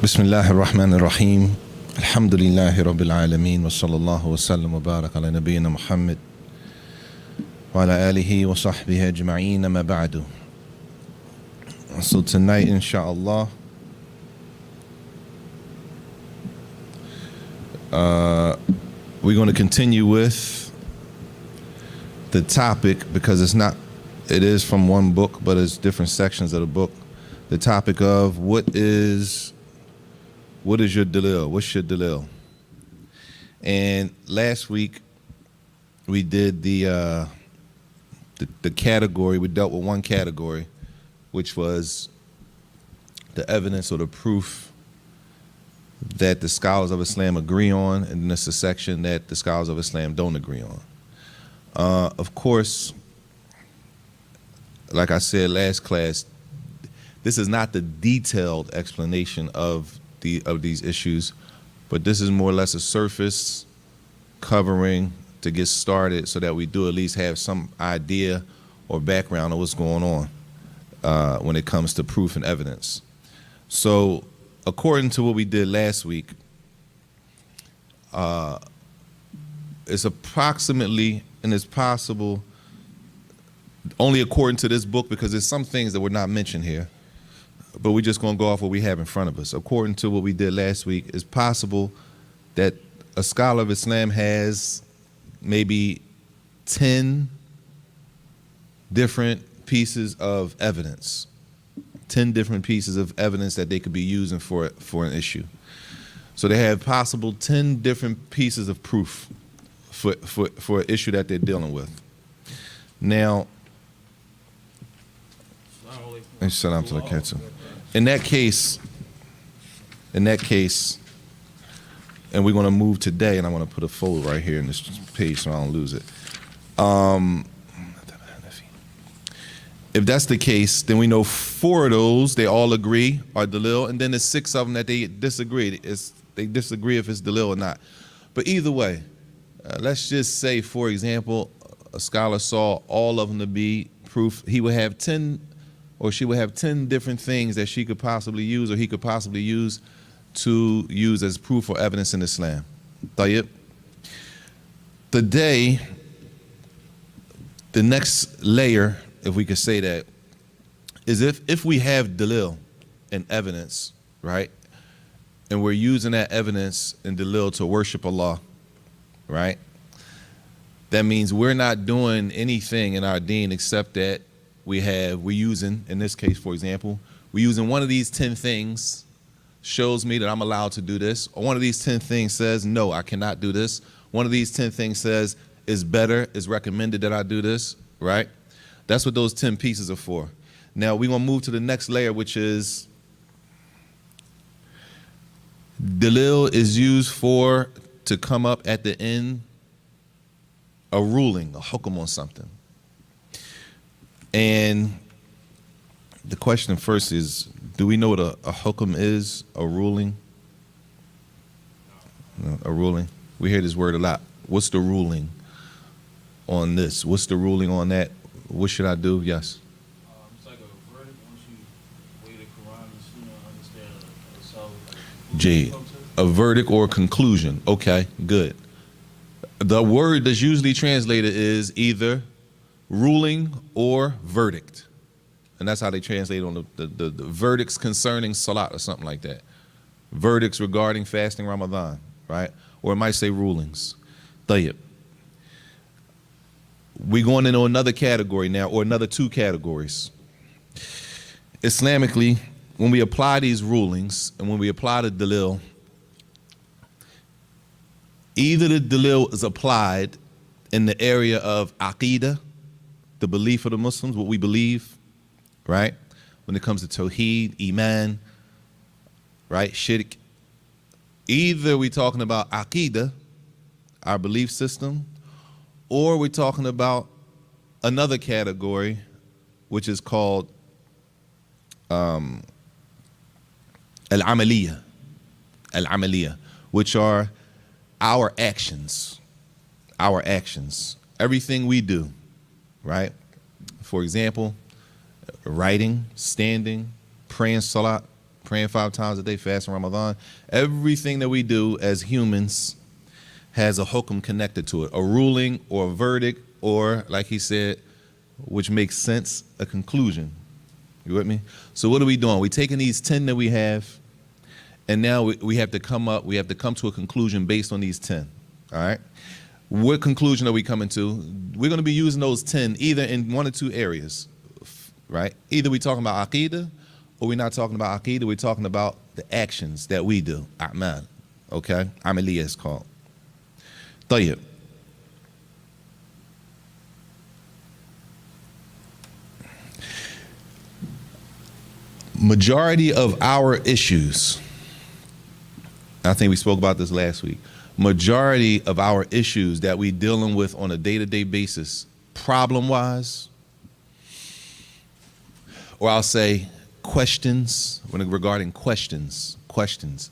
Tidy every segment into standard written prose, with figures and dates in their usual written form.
بسم الله الرحمن الرحيم الحمد لله رب العالمين وصلى الله وسلم وبارك على نبينا محمد وعلى آله وصحبه أجمعين ما بعد. So tonight, inshallah, we're going to continue with the topic because it is from one book, but it's different sections of the book. The topic of what is your Dalil? What's your Dalil? And last week we did the category. We dealt with one category, which was the evidence or the proof that the scholars of Islam agree on, and this is a section that the scholars of Islam don't agree on. Of course, like I said last class, this is not the detailed explanation of these issues, but this is more or less a surface covering to get started so that we do at least have some idea or background of what's going on when it comes to proof and evidence. So according to what we did last week, it's approximately, and it's possible, only according to this book, because there's some things that were not mentioned here, but we're just going to go off what we have in front of us. According to what we did last week, it's possible that a scholar of Islam has maybe 10 different pieces of evidence, 10 different pieces of evidence that they could be using for an issue. So they have possible 10 different pieces of proof for an issue that they're dealing with. Now, in that case, and we're going to move today, and I'm going to put a folder right here in this page so I don't lose it. If that's the case, then we know 4 of those, they all agree, are Dalil, and then there's 6 of them that they disagree. They disagree if it's Dalil or not. But either way, let's just say, for example, a scholar saw all of them to be proof. He would have 10, or she would have 10 different things that she could possibly use, or he could possibly use to use as proof or evidence in Islam. Tayyib. Today, the next layer, if we could say that, is if we have Dalil and evidence, right, and we're using that evidence and Dalil to worship Allah, right, that means we're not doing anything in our deen except that we're using, in this case, for example, we're using one of these 10 things shows me that I'm allowed to do this, or one of these 10 things says, no, I cannot do this. One of these 10 things says, it's better, it's recommended that I do this, right? That's what those 10 pieces are for. Now, we're going to move to the next layer, which is Dalil is used to come up at the end a ruling, a hukm on something. And the question first is, do we know what a hukm is, a ruling? No, a ruling. We hear this word a lot. What's the ruling on this? What's the ruling on that? What should I do? Yes? It's like a verdict once you weigh the Quran and Sunnah, understand. Jade. A verdict or a conclusion. Okay, good. The word that's usually translated is either ruling or verdict. And that's how they translate on the verdicts concerning salat or something like that. Verdicts regarding fasting Ramadan, right? Or it might say rulings. Tayyib. We're going into another category now, or another 2 categories. Islamically, when we apply these rulings and when we apply the Dalil, either the Dalil is applied in the area of Aqeedah, the belief of the Muslims, what we believe, right? When it comes to Tawheed, Iman, right? Shirk. Either we're talking about Aqeedah, our belief system, or we're talking about another category, which is called Al-Amaliyah, which are our actions, everything we do, right? For example, writing, standing, praying salat, praying 5 times a day, fasting Ramadan. Everything that we do as humans has a hukum connected to it, a ruling or a verdict, or like he said, which makes sense, a conclusion. You with me? So what are we doing? We're taking these 10 that we have, and now we have to come to a conclusion based on these 10. All right? What conclusion are we coming to? We're going to be using those 10 either in one or two areas, right? Either we're talking about Aqidah, or we're not talking about Aqidah, we're talking about the actions that we do. A'mal. Okay? Amaliyah is called. طيب. Majority of our issues, I think we spoke about this last week, majority of our issues that we dealing with on a day-to-day basis, problem-wise, or I'll say questions, regarding questions.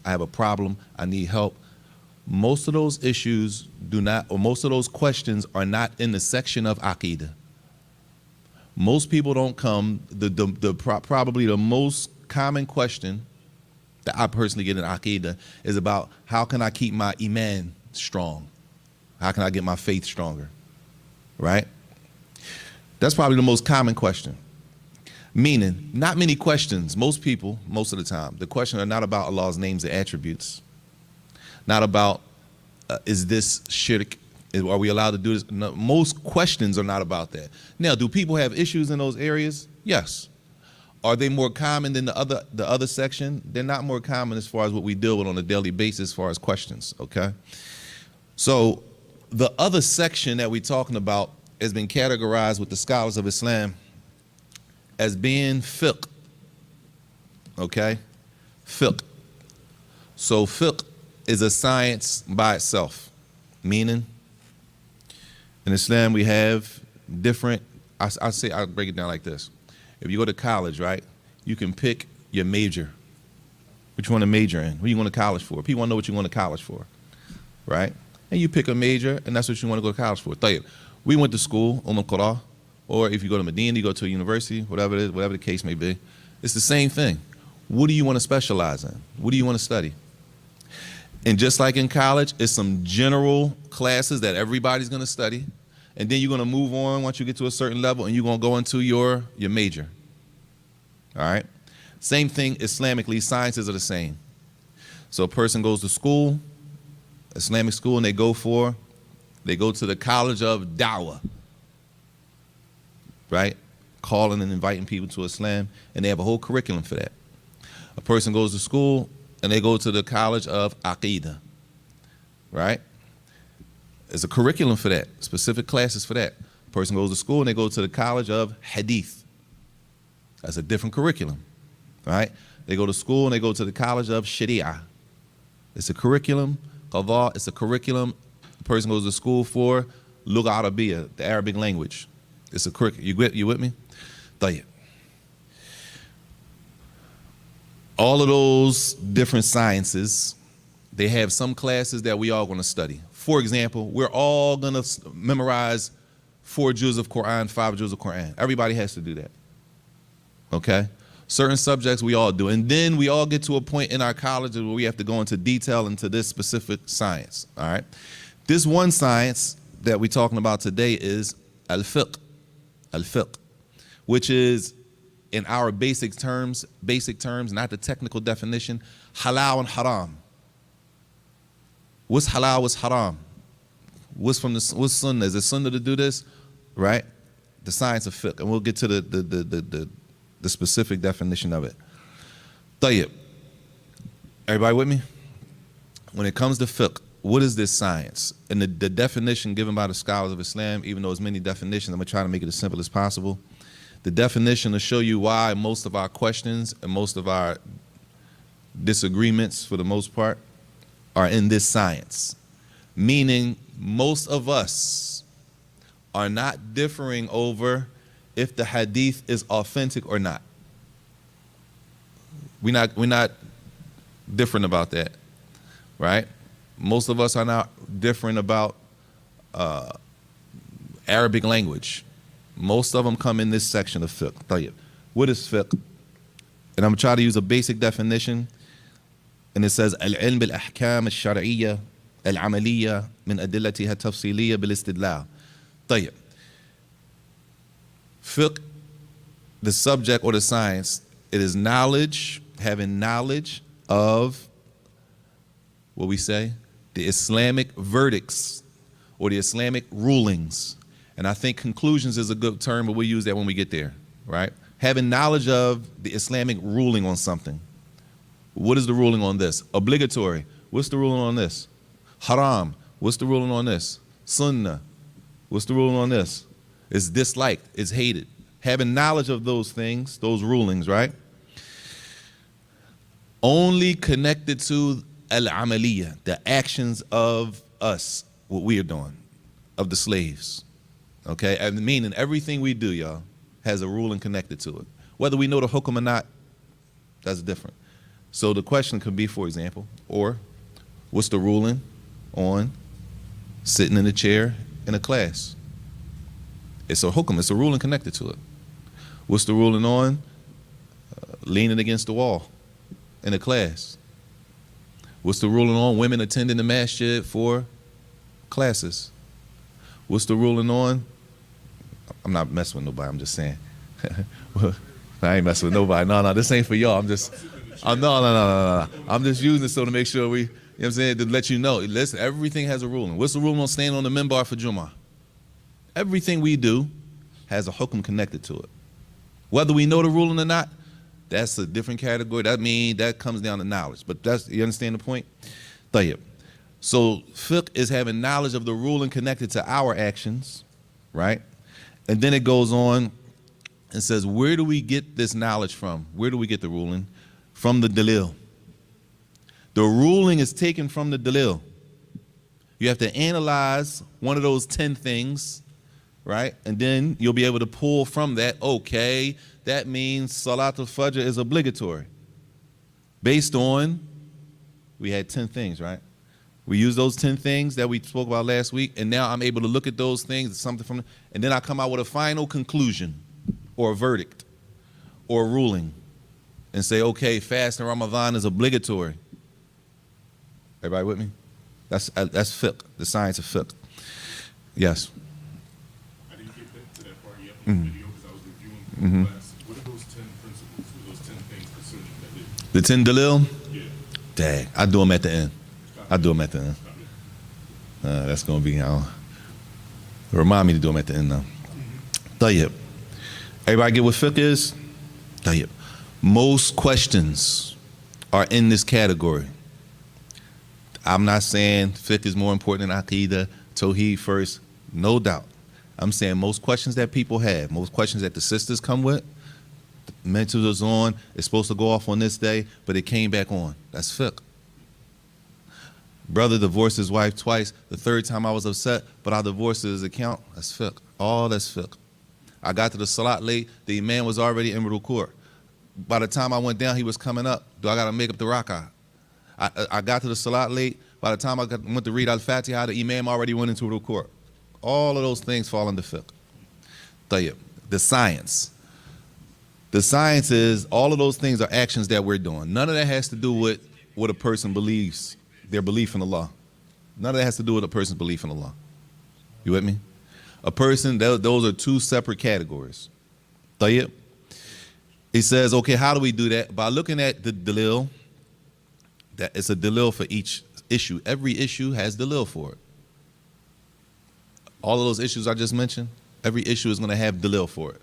I have a problem, I need help. Most of those issues most of those questions are not in the section of Aqidah. Most people don't come, probably the most common question that I personally get in Aqidah is about how can I keep my iman strong? How can I get my faith stronger? Right? That's probably the most common question. Meaning, not many questions, most people, most of the time, the questions are not about Allah's names and attributes. Not about, is this shirk? Are we allowed to do this? No, most questions are not about that. Now, do people have issues in those areas? Yes. Are they more common than the other section? They're not more common as far as what we deal with on a daily basis as far as questions, okay? So the other section that we're talking about has been categorized with the scholars of Islam as being fiqh, okay? Fiqh. So fiqh is a science by itself, meaning in Islam we have different, I'll break it down like this. If you go to college, right, you can pick your major, what you want to major in, what you want to college for. People want to know what you want to college for, right? And you pick a major, and that's what you want to go to college for. طيب. We went to school, Qura, or if you go to Medina, you go to a university, whatever it is, whatever the case may be. It's the same thing. What do you want to specialize in? What do you want to study? And just like in college, it's some general classes that everybody's going to study. And then you're going to move on once you get to a certain level, and you're going to go into your major. All right? Same thing Islamically, sciences are the same. So a person goes to school, Islamic school, and they go to the College of Dawah, right? Calling and inviting people to Islam, and they have a whole curriculum for that. A person goes to school, and they go to the College of Aqidah, right? There's a curriculum for that, specific classes for that. A person goes to school, and they go to the College of Hadith. That's a different curriculum, right? They go to school, and they go to the College of Sharia. It's a curriculum. Qadha, it's a curriculum. The person goes to school for Lugha Arabiya, the Arabic language. It's a curriculum. You with me? طيب. All of those different sciences, they have some classes that we all going to study. For example, we're all going to memorize 4 juz of Quran, 5 juz of Quran. Everybody has to do that. Okay? Certain subjects we all do. And then we all get to a point in our colleges where we have to go into detail into this specific science. All right? This one science that we're talking about today is al-fiqh. Al-fiqh, which is, in our basic terms, not the technical definition, halal and haram. What's halal, what's haram? What's sunnah? Is it sunnah to do this? Right? The science of fiqh. And we'll get to the specific definition of it. طيب. Everybody with me? When it comes to fiqh, what is this science? And the definition given by the scholars of Islam, even though there's many definitions, I'm going to try to make it as simple as possible. The definition to show you why most of our questions and most of our disagreements, for the most part, are in this science. Meaning, most of us are not differing over if the hadith is authentic or not. We're not different about that, right? Most of us are not different about Arabic language. Most of them come in this section of fiqh. طيب. What is fiqh? and I'm going to try to use a basic definition, and it says العلم بالأحكام الشرعية العملية من أدلتها التفصيلية بالاستدلال. طيب. Fiqh, the subject or the science, it is knowledge, having knowledge of what we say, the Islamic verdicts or the Islamic rulings. And I think conclusions is a good term, but we'll use that when we get there, right? Having knowledge of the Islamic ruling on something. What is the ruling on this? Obligatory. What's the ruling on this? Haram. What's the ruling on this? Sunnah. What's the ruling on this? It's disliked. It's hated. Having knowledge of those things, those rulings, right? Only connected to al-amaliyah, the actions of us, what we are doing, of the slaves. Okay? And meaning everything we do, y'all, has a ruling connected to it. Whether we know the hukum or not, that's different. So the question could be, for example, or what's the ruling on sitting in a chair in a class? It's a hukum, it's a ruling connected to it. What's the ruling on leaning against the wall in a class? What's the ruling on women attending the masjid for classes? What's the ruling on? I'm not messing with nobody, I'm just saying. I ain't messing with nobody. No, this ain't for y'all. No. I'm just using it so to make sure we, you know what I'm saying, to let you know. Listen, everything has a ruling. What's the ruling on standing on the minbar for Jummah? Everything we do has a hukum connected to it. Whether we know the ruling or not, that's a different category. That comes down to knowledge. But you understand the point? Tayyib. So fiqh is having knowledge of the ruling connected to our actions, right? And then it goes on and says, where do we get this knowledge from? Where do we get the ruling? From the Dalil. The ruling is taken from the Dalil. You have to analyze one of those 10 things, right? And then you'll be able to pull from that, okay, that means Salatul Fajr is obligatory. Based on, we had 10 things, right? We use those 10 things that we spoke about last week, and now I'm able to look at those things, something from, and then I come out with a final conclusion or a verdict or a ruling and say, okay, fasting Ramadan is obligatory. Everybody with me? That's fiqh, the science of fiqh. Yes. I didn't get to that part yet in the video because I was reviewing the class. What are those 10 principles, or those 10 things concerning that? The 10 Dalil? Yeah. Dang, I do them at the end. That's going to be, remind me to do them at the end now. Tayyib. Everybody get what fiqh is? Tayyib. Most questions are in this category. I'm not saying fiqh is more important than Aqidah, Tawheed first, no doubt. I'm saying most questions that people have, most questions that the sisters come with, the mentors is on, it's supposed to go off on this day, but it came back on. That's fiqh. Brother divorced his wife twice. The third time I was upset, but I divorced his account. That's fiqh. All that's fiqh. I got to the salat late. The imam was already in ruku'. By the time I went down, he was coming up. Do I got to make up the rak'ah? I got to the salat late. By the time I went to read Al-Fatiha, the imam already went into ruku'. All of those things fall under fiqh. Tayyib. The science. The science is all of those things are actions that we're doing. None of that has to do with what a person believes, their belief in Allah. None of that has to do with a person's belief in Allah. You with me? A person, those are two separate categories. Tayyib. He says, okay, how do we do that? By looking at the dalil, that it's a dalil for each issue. Every issue has dalil for it. All of those issues I just mentioned, every issue is going to have dalil for it.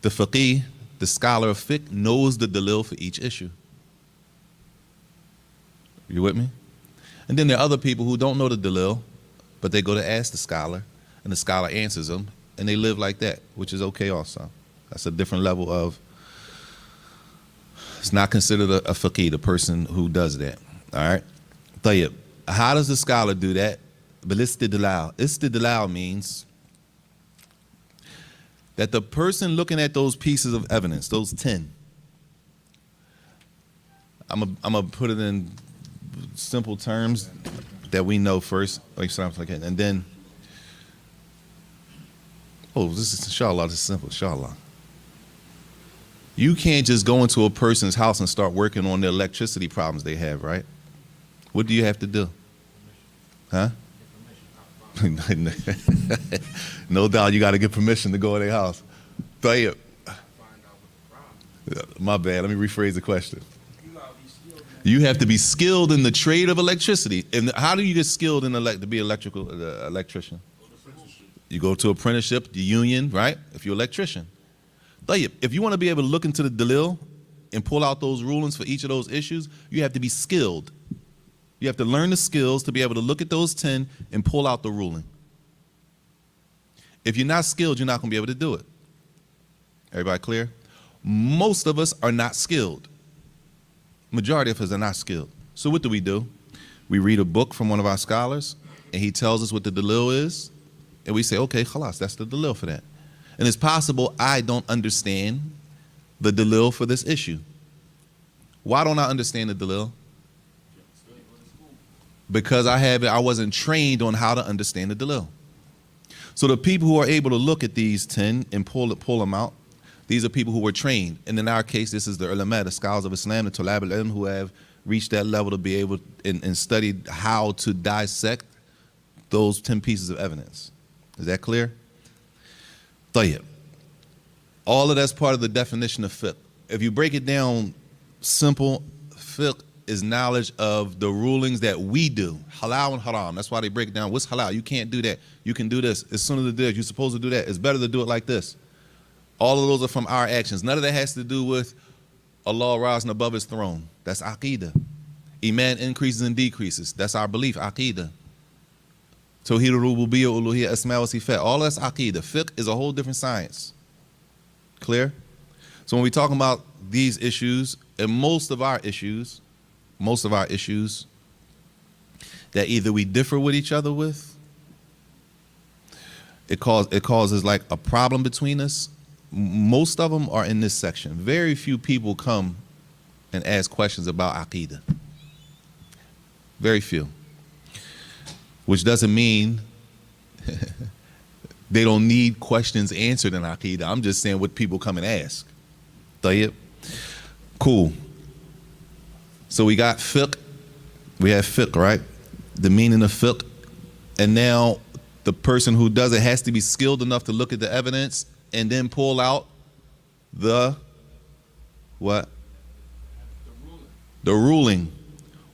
The faqih, the scholar of fiqh, knows the dalil for each issue. You with me? And then there are other people who don't know the dalil, but they go to ask the scholar, and the scholar answers them, and they live like that, which is okay also. That's a different level of, it's not considered a faqih, the person who does that. All right? Tayyib. How does the scholar do that? But istidlal. Istidlal means that the person looking at those pieces of evidence, those 10, I'm gonna put it in simple terms that we know first, and then, this is inshallah, this is simple, inshallah. You can't just go into a person's house and start working on the electricity problems they have, right? What do you have to do? Huh? No doubt you got to get permission to go in their house. Tayyip. My bad. Let me rephrase the question. You have to be skilled in the trade of electricity. And how do you get skilled in to be electrician? You go to apprenticeship, the union, right? If you're an electrician. Tayyip, if you want to be able to look into the Dalil and pull out those rulings for each of those issues, you have to be skilled. You have to learn the skills to be able to look at those 10 and pull out the ruling. If you're not skilled, you're not going to be able to do it. Everybody clear? Most of us are not skilled. Majority of us are not skilled. So what do? We read a book from one of our scholars, and he tells us what the Dalil is, and we say, okay, khalas, that's the Dalil for that. And it's possible I don't understand the Dalil for this issue. Why don't I understand the Dalil? Because I wasn't trained on how to understand the Dalil. So the people who are able to look at these 10 and pull them out, these are people who were trained. And in our case, this is the ulama, the scholars of Islam, the tulab al-ilm, who have reached that level to be able and studied how to dissect those 10 pieces of evidence. Is that clear? Tayyib. All of that's part of the definition of fiqh. If you break it down simple, fiqh is knowledge of the rulings that we do. Halal and haram. That's why they break it down. What's halal? You can't do that. You can do this. As soon as it does, you're supposed to do that. It's better to do it like this. All of those are from our actions. None of that has to do with Allah rising above his throne. That's aqeedah. Iman increases and decreases. That's our belief, aqeedah. Tawheed al-rububiyyah, uluhiyyah, asma wa sifat. All that's aqeedah. Fiqh is a whole different science. Clear? So when we talk about these issues, and most of our issues that either we differ with each other with, it causes like a problem between us. Most of them are in this section. Very few people come and ask questions about aqeedah. Very few. Which doesn't mean they don't need questions answered in aqeedah. I'm just saying what people come and ask. Tayyib? Cool. So we got fiqh. We have fiqh, right? The meaning of fiqh. And now the person who does it has to be skilled enough to look at the evidence and then pull out the what? The ruling.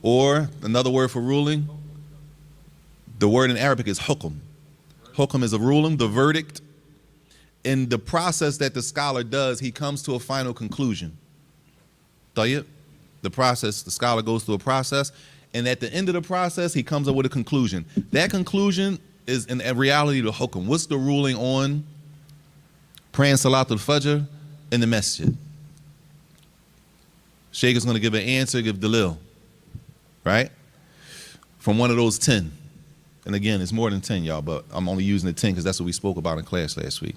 Or another word for ruling, the word in Arabic is hukm. Hukm is a ruling, the verdict. In the process that the scholar does, he comes to a final conclusion. Tayyib? The process, the scholar goes through a process, and at the end of the process, he comes up with a conclusion. That conclusion is in reality the hukm. What's the ruling on praying Salatul Fajr in the masjid? Sheikh is going to give an answer, give Dalil, right? From one of those 10. And again, it's more than 10, y'all, but I'm only using the 10 because that's what we spoke about in class last week.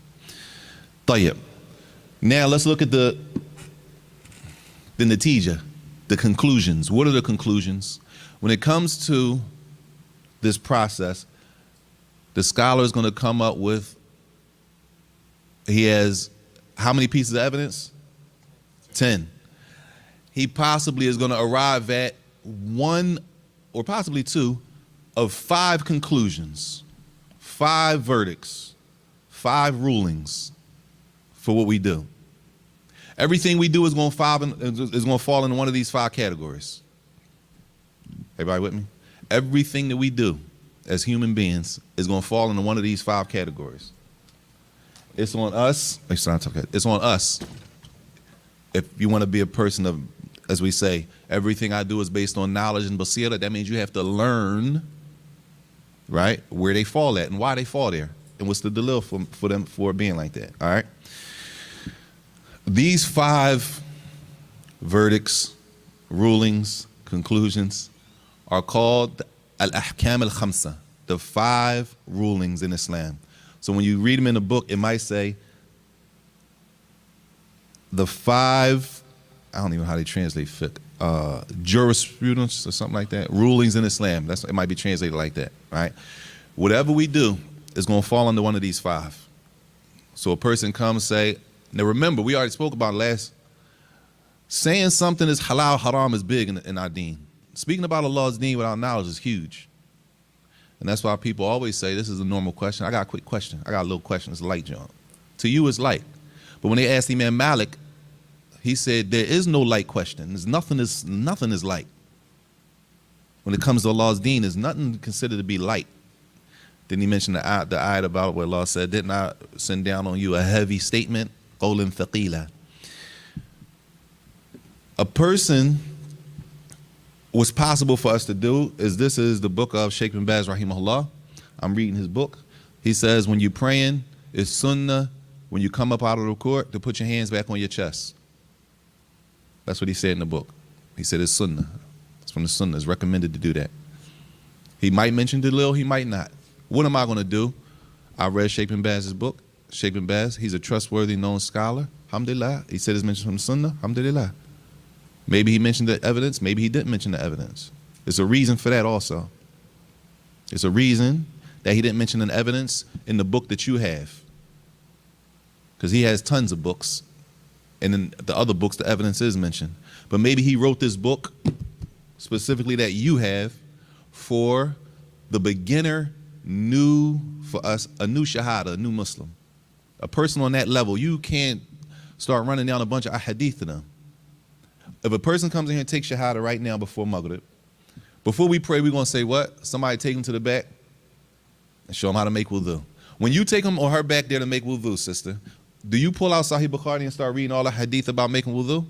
Tayyib. Now let's look at the natija, the conclusions. What are the conclusions? When it comes to this process, the scholar is going to come up with, he has how many pieces of evidence? 10. He possibly is going to arrive at one or possibly two of 5 conclusions, 5 verdicts, 5 rulings for what we do. Everything we do is going to fall into one of these 5 categories. Everybody with me? Everything that we do as human beings is going to fall into one of these 5 categories. It's on us. It's on us. If you want to be a person of, as we say, everything I do is based on knowledge and basira, that means you have to learn, right, where they fall at and why they fall there. And what's the dalil for them for being like that, all right? These 5 verdicts, rulings, conclusions are called al-ahkam al-khamsa, the 5 rulings in Islam. So when you read them in a book, it might say the 5, I don't even know how they translate fiqh, jurisprudence or something like that, rulings in Islam. It might be translated like that, right? Whatever we do is going to fall under one of these 5. So a person comes say, now remember, we already spoke about last Saying something is halal, haram is big in our deen. Speaking about Allah's deen without knowledge is huge. And that's why people always say, this is a normal question. I got a quick question. I got a little question. It's light, John. To you, it's light. But when they asked Imam Malik, he said, there is no light question. There's nothing is light. When it comes to Allah's deen, there's nothing considered to be light. Then he mentioned the ayat about where Allah said, didn't I send down on you a heavy statement? Qawlan thaqila. A person, what's possible for us to do is, this is the book of Shaykh bin Baz rahimahullah. I'm reading his book. He says, when you're praying, it's sunnah, when you come up out of the court, to put your hands back on your chest. That's what he said in the book. He said it's sunnah. It's from the sunnah. It's recommended to do that. He might mention Dalil, he might not. What am I going to do? I read Shaykh bin Baz's book. Shaykh bin Baz, he's a trustworthy, known scholar. Alhamdulillah. He said it's mentioned from the sunnah. Alhamdulillah. Maybe he mentioned the evidence. Maybe he didn't mention the evidence. There's a reason for that also. There's a reason that he didn't mention an evidence in the book that you have. Because he has tons of books. And in the other books, the evidence is mentioned. But maybe he wrote this book specifically that you have for the beginner, new, for us, a new shahada, a new Muslim. A person on that level, you can't start running down a bunch of ahadith to them. If a person comes in here and takes shahada right now before Maghrib, before we pray, we're going to say what? Somebody take him to the back and show him how to make wudu. When you take him or her back there to make wudu, sister, do you pull out Sahih Bukhari and start reading all the hadith about making wudu?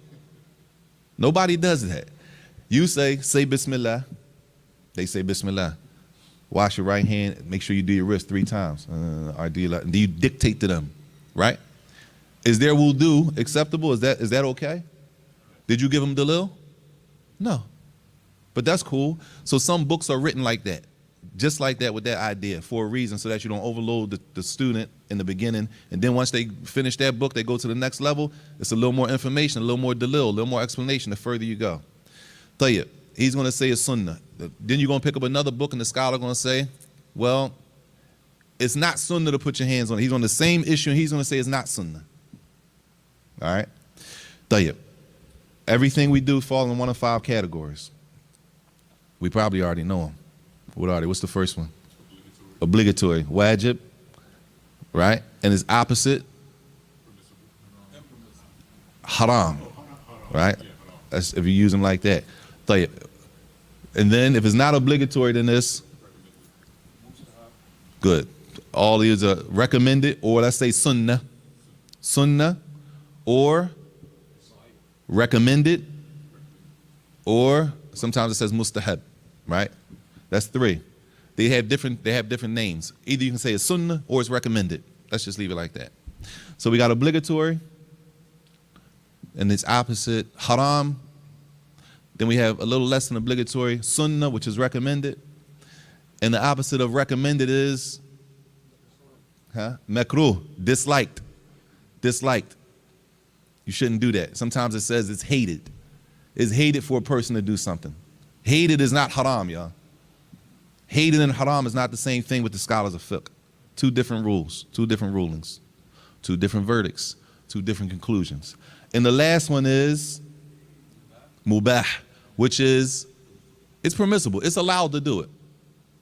Nobody does that. You say Bismillah. They say Bismillah. Wash your right hand. Make sure you do your wrist 3 times. Do you dictate to them, right? Is their wudu acceptable? Is that okay? Did you give them Dalil? No. But that's cool. So some books are written like that. Just like that, with that idea, for a reason, so that you don't overload the student in the beginning. And then once they finish that book, they go to the next level. It's a little more information, a little more Dalil, a little more explanation the further you go. Tayyib, he's going to say it's sunnah. Then you're going to pick up another book and the scholar going to say, well, it's not sunnah to put your hands on it. He's on the same issue and he's going to say it's not sunnah. All right? Tayyib. Everything we do falls in one of 5 categories. We probably already know them. What are they? What's the first one? Obligatory. Wajib, right? And its opposite? Haram, right? That's if you use them like that. And then if it's not obligatory, then it's good. All these are recommended, or let's say sunnah. Sunnah, or recommended, or sometimes it says mustahab, right? That's 3. They have different names. Either you can say it's sunnah or it's recommended. Let's just leave it like that. So we got obligatory, and its opposite, haram. Then we have a little less than obligatory, sunnah, which is recommended. And the opposite of recommended is makruh, disliked. Disliked. You shouldn't do that. Sometimes it says it's hated. It's hated for a person to do something. Hated is not haram, y'all. Hated and haram is not the same thing with the scholars of fiqh. 2 different rules, 2 different rulings, 2 different verdicts, 2 different conclusions. And the last one is mubah, which is, it's permissible. It's allowed to do it.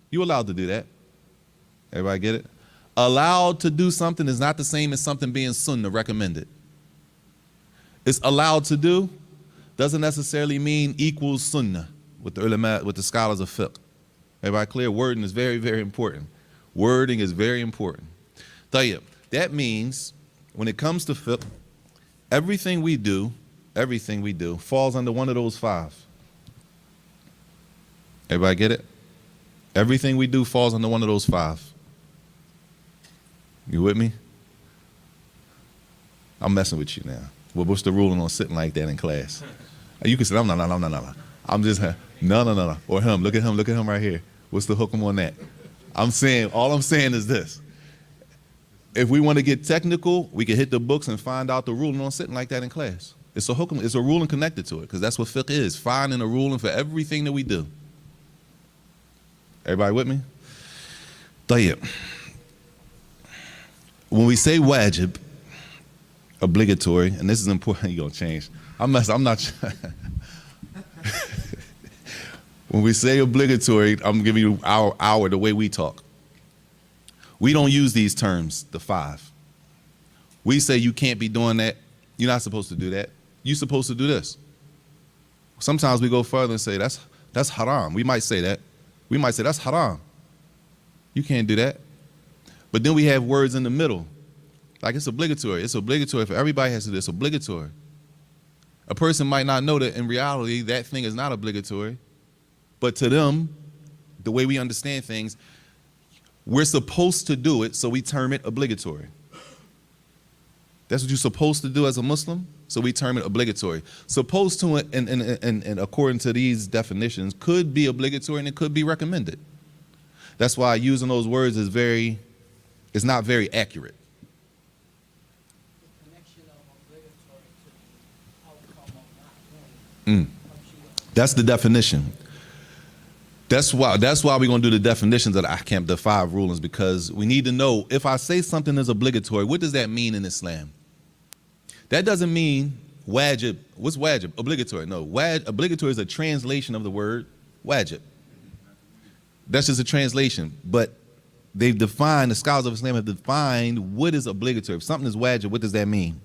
You're allowed to do that. Everybody get it? Allowed to do something is not the same as something being sunnah, recommended. It's allowed to do doesn't necessarily mean equals sunnah with the ulama, with the scholars of fiqh. Everybody clear? Wording is very, very important. Wording is very important. Tayyib. That means when it comes to fiqh, everything we do falls under one of those 5. Everybody get it? Everything we do falls under one of those 5. You with me? I'm messing with you now. Well, what's the ruling on sitting like that in class? You can say, no. I'm just, no. Or him, look at him right here. What's the hukum on that? All I'm saying is this. If we want to get technical, we can hit the books and find out the ruling on sitting like that in class. It's a hukum, it's a ruling connected to it, because that's what fiqh is, finding a ruling for everything that we do. Everybody with me? Tayyib. When we say wajib, obligatory, and this is important, you're going to change. I'm not. When we say obligatory, I'm giving you our the way we talk. We don't use these terms, the 5. We say you can't be doing that. You're not supposed to do that. You're supposed to do this. Sometimes we go further and say that's haram. We might say that. We might say that's haram. You can't do that. But then we have words in the middle. Like it's obligatory. It's obligatory for everybody has to do this. It's obligatory. A person might not know that in reality that thing is not obligatory. But to them, the way we understand things, we're supposed to do it, so we term it obligatory. That's what you're supposed to do as a Muslim, so we term it obligatory. Supposed to, and according to these definitions, could be obligatory and it could be recommended. That's why using those words is not very accurate. The connection of obligatory to the outcome of not doing it. That's the definition. That's why we're going to do the definitions of the ahkam, the 5 rulings, because we need to know if I say something is obligatory, what does that mean in Islam? That doesn't mean wajib. What's wajib? Obligatory. No, obligatory is a translation of the word wajib. That's just a translation. But they've defined, the scholars of Islam have defined what is obligatory. If something is wajib, what does that mean?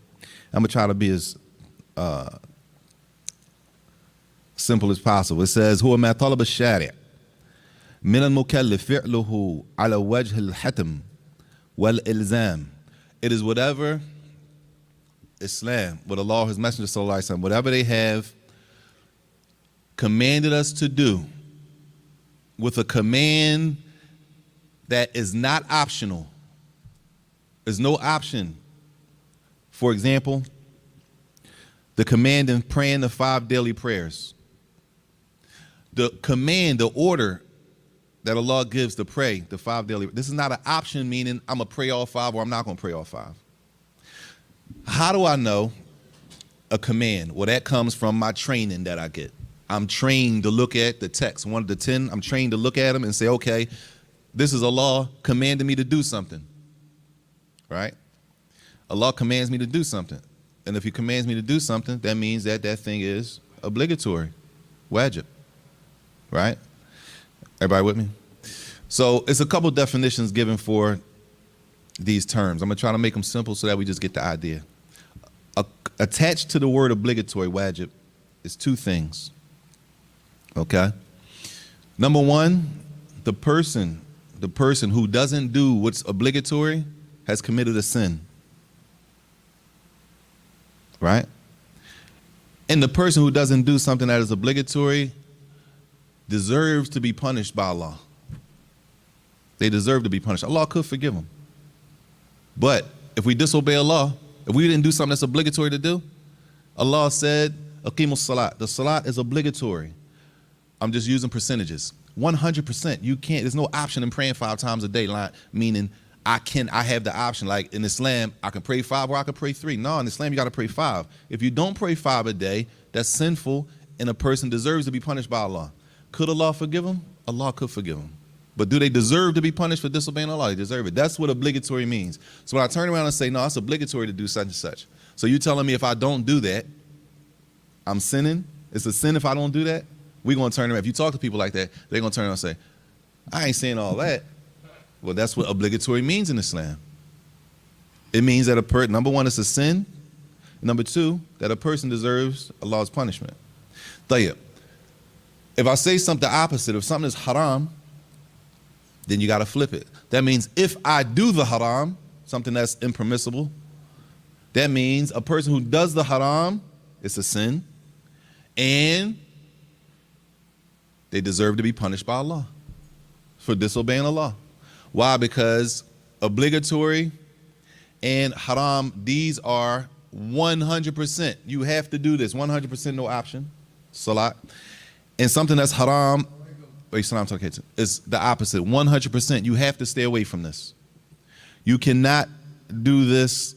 I'm going to try to be as simple as possible. It says, هو ما طلب الشارع من المكلف فعله على وجه الحتم والإلزام. It is whatever Islam, what Allah, His Messenger sallallahu alaihi wasallam, whatever they have commanded us to do with a command that is not optional. There's no option. For example, the command in praying the 5 daily prayers. The command, the order that Allah gives to pray the 5 daily. This is not an option, meaning I'm going to pray all 5 or I'm not going to pray all 5. How do I know a command? Well, that comes from my training that I get. I'm trained to look at the text. 1 to 10, I'm trained to look at them and say, okay, this is Allah commanding me to do something. Right? Allah commands me to do something. And if He commands me to do something, that means that thing is obligatory. Wajib. Right? Everybody with me? So it's a couple definitions given for these terms. I'm going to try to make them simple so that we just get the idea. Attached to the word obligatory, wajib, is 2 things. Okay? Number 1, the person who doesn't do what's obligatory has committed a sin. Right? And the person who doesn't do something that is obligatory deserves to be punished by Allah. They deserve to be punished. Allah could forgive them. But if we disobey Allah, if we didn't do something that's obligatory to do, Allah said, Aqimus salat. The salat is obligatory. I'm just using percentages. 100%. You can't, there's no option in praying 5 times a day, meaning I have the option. Like in Islam, I can pray 5 or I can pray 3. No, in Islam, you got to pray 5. If you don't pray 5 a day, that's sinful and a person deserves to be punished by Allah. Could Allah forgive them? Allah could forgive them. But do they deserve to be punished for disobeying Allah? They deserve it. That's what obligatory means. So when I turn around and say, no, it's obligatory to do such and such. So you telling me if I don't do that, I'm sinning? It's a sin if I don't do that? We're going to turn around. If you talk to people like that, they're going to turn around and say, I ain't saying all that. Well, that's what obligatory means in Islam. It means that number 1, it's a sin. Number 2, that a person deserves Allah's punishment. Tayyib. If I say something opposite, if something is haram, then you got to flip it. That means if I do the haram, something that's impermissible, that means a person who does the haram, it's a sin, and they deserve to be punished by Allah for disobeying Allah. Why? Because obligatory and haram, these are 100%. You have to do this, 100%, no option, salat. And something that's haram, is the opposite, 100%. You have to stay away from this. You cannot do this,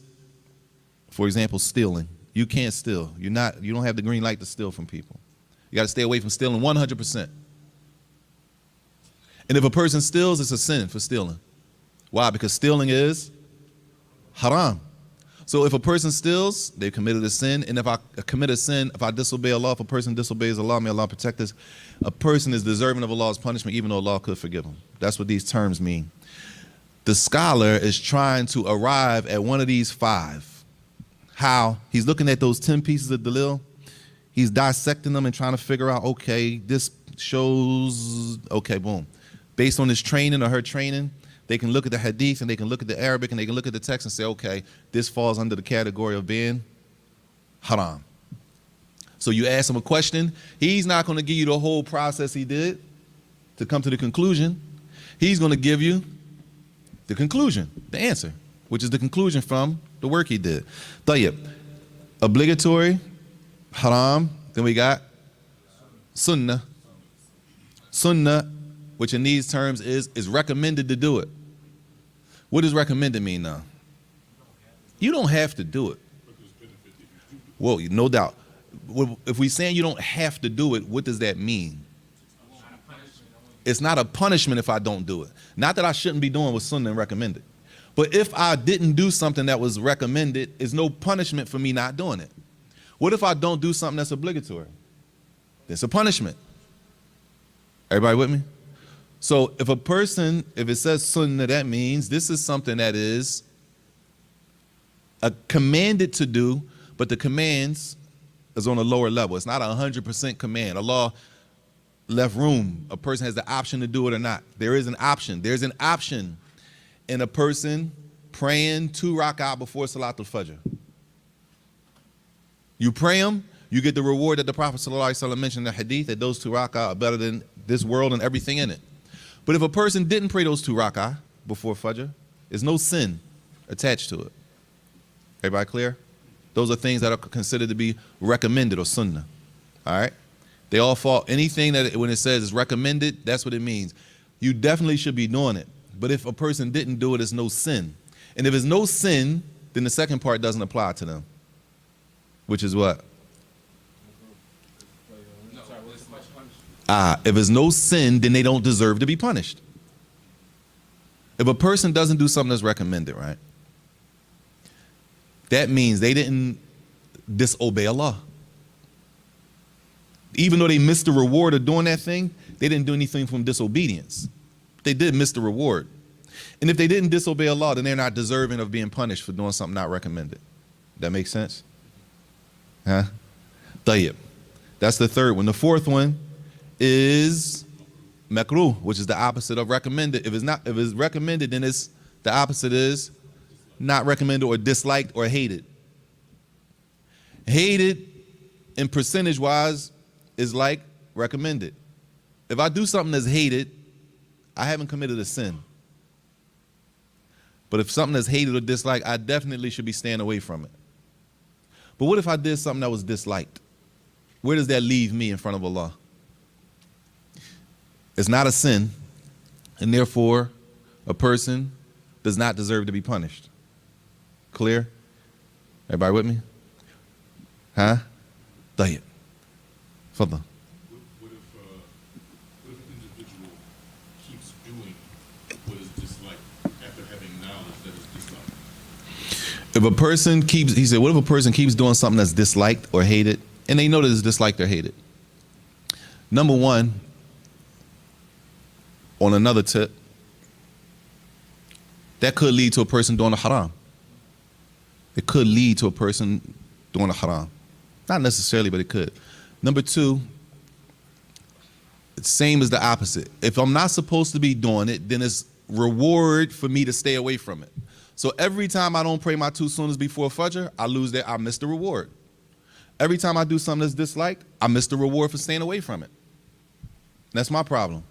for example, stealing. You can't steal. You don't have the green light to steal from people. You got to stay away from stealing 100%. And if a person steals, it's a sin for stealing. Why? Because stealing is haram. So if a person steals, they committed a sin. And if I commit a sin, if I disobey Allah, if a person disobeys Allah, may Allah protect us, a person is deserving of Allah's punishment, even though Allah could forgive him. That's what these terms mean. The scholar is trying to arrive at one of these 5. How? He's looking at those 10 pieces of Dalil. He's dissecting them and trying to figure out, okay, this shows, okay, boom. Based on his training or her training, they can look at the hadith and they can look at the Arabic and they can look at the text and say, okay, this falls under the category of being haram. So you ask him a question, he's not going to give you the whole process he did to come to the conclusion. He's going to give you the conclusion, the answer, which is the conclusion from the work he did. Tayyib, obligatory, haram, then we got sunnah. Sunnah, which in these terms is recommended to do it. What does recommended mean now? You don't have to do it. Well, no doubt. If we're saying you don't have to do it, what does that mean? It's not a punishment if I don't do it. Not that I shouldn't be doing what's sunnah and recommended. But if I didn't do something that was recommended, it's no punishment for me not doing it. What if I don't do something that's obligatory? That's a punishment. Everybody with me? So if it says sunnah, that means this is something that is commanded to do, but the commands is on a lower level. It's not a 100% command. Allah left room. A person has the option to do it or not. There is an option. There's an option in a person praying 2 rak'ah before Salatul Fajr. You pray them, you get the reward that the Prophet ﷺ mentioned in the hadith, that those 2 rak'ah are better than this world and everything in it. But if a person didn't pray those 2 rak'ah before Fajr, there's no sin attached to it. Everybody clear? Those are things that are considered to be recommended or sunnah. All right? They all fall, anything that when it says is recommended, that's what it means. You definitely should be doing it. But if a person didn't do it, it's no sin. And if it's no sin, then the second part doesn't apply to them. Which is what? If it's no sin, then they don't deserve to be punished. If a person doesn't do something that's recommended, right? That means they didn't disobey Allah. Even though they missed the reward of doing that thing, they didn't do anything from disobedience. They did miss the reward. And if they didn't disobey Allah, then they're not deserving of being punished for doing something not recommended. That makes sense? Huh? Tayyib. That's the third one. The fourth one is makruh, which is the opposite of recommended. If it's recommended, then it's the opposite is not recommended or disliked or hated. Hated in percentage wise is like recommended. If I do something that's hated, I haven't committed a sin. But if something that's hated or disliked, I definitely should be staying away from it. But what if I did something that was disliked? Where does that leave me in front of Allah? It's not a sin, and therefore a person does not deserve to be punished. Clear? Everybody with me? Huh? Tayyib. Fadal. What if an individual keeps doing what is disliked after having knowledge that is disliked? If a person keeps, he said, what if a person keeps doing something that's disliked or hated, and they know that it's disliked or hated? Number one, on another tip, that could lead to a person doing a haram. It could lead to a person doing a haram. Not necessarily, but it could. Number two, it's same as the opposite. If I'm not supposed to be doing it, then it's reward for me to stay away from it. So every time I don't pray my 2 sunnahs before Fajr, I lose that, I miss the reward. Every time I do something that's disliked, I miss the reward for staying away from it. That's my problem.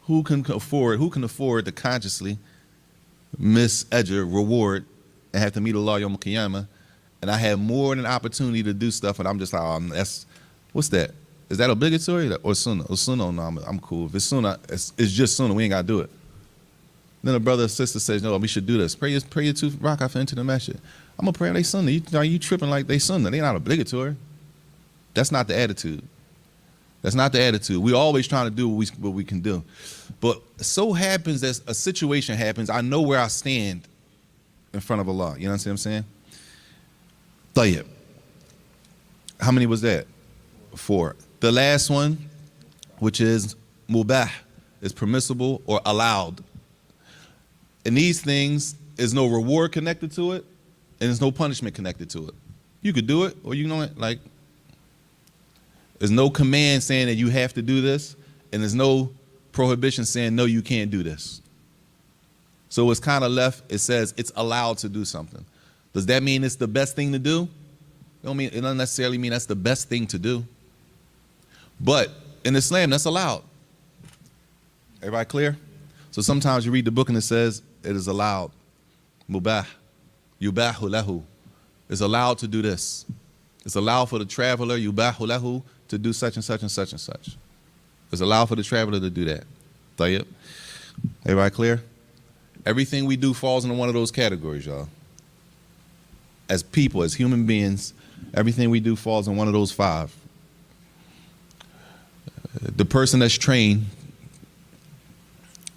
Who can afford to consciously miss ajr, reward, and have to meet Allah Yawm al-Qiyamah, and I have more than an opportunity to do stuff, and I'm just like, oh, what's that? Is that obligatory or sunnah? Or sunnah? No, I'm cool. If it's sunnah, it's just sunnah. We ain't got to do it. Then a brother or sister says, no, we should do this. Pray your 2 rak'ah into the masjid. I'm going to pray they sunnah. You tripping like they sunnah. They not obligatory. That's not the attitude. That's not the attitude. We're always trying to do what we can do. But so happens that a situation happens, I know where I stand in front of Allah. You know what I'm saying? Tayyib. How many was that? 4. The last one, which is mubah, is permissible or allowed. And these things, there's no reward connected to it, and there's no punishment connected to it. You could do it, or you know it, like, there's no command saying that you have to do this, and there's no prohibition saying, no, you can't do this. So it's kind of left, it says it's allowed to do something. Does that mean it's the best thing to do? It doesn't necessarily mean that's the best thing to do. But in Islam, that's allowed. Everybody clear? So sometimes you read the book and it says it is allowed. Mubah. Yubahu lahu. It's allowed to do this. It's allowed for the traveler, yubahu lahu, to do such and such and such and such. It's allowed for the traveler to do that. Tayyib. Everybody clear? Everything we do falls into one of those categories, y'all. As people, as human beings, everything we do falls in one of those 5. The person that's trained,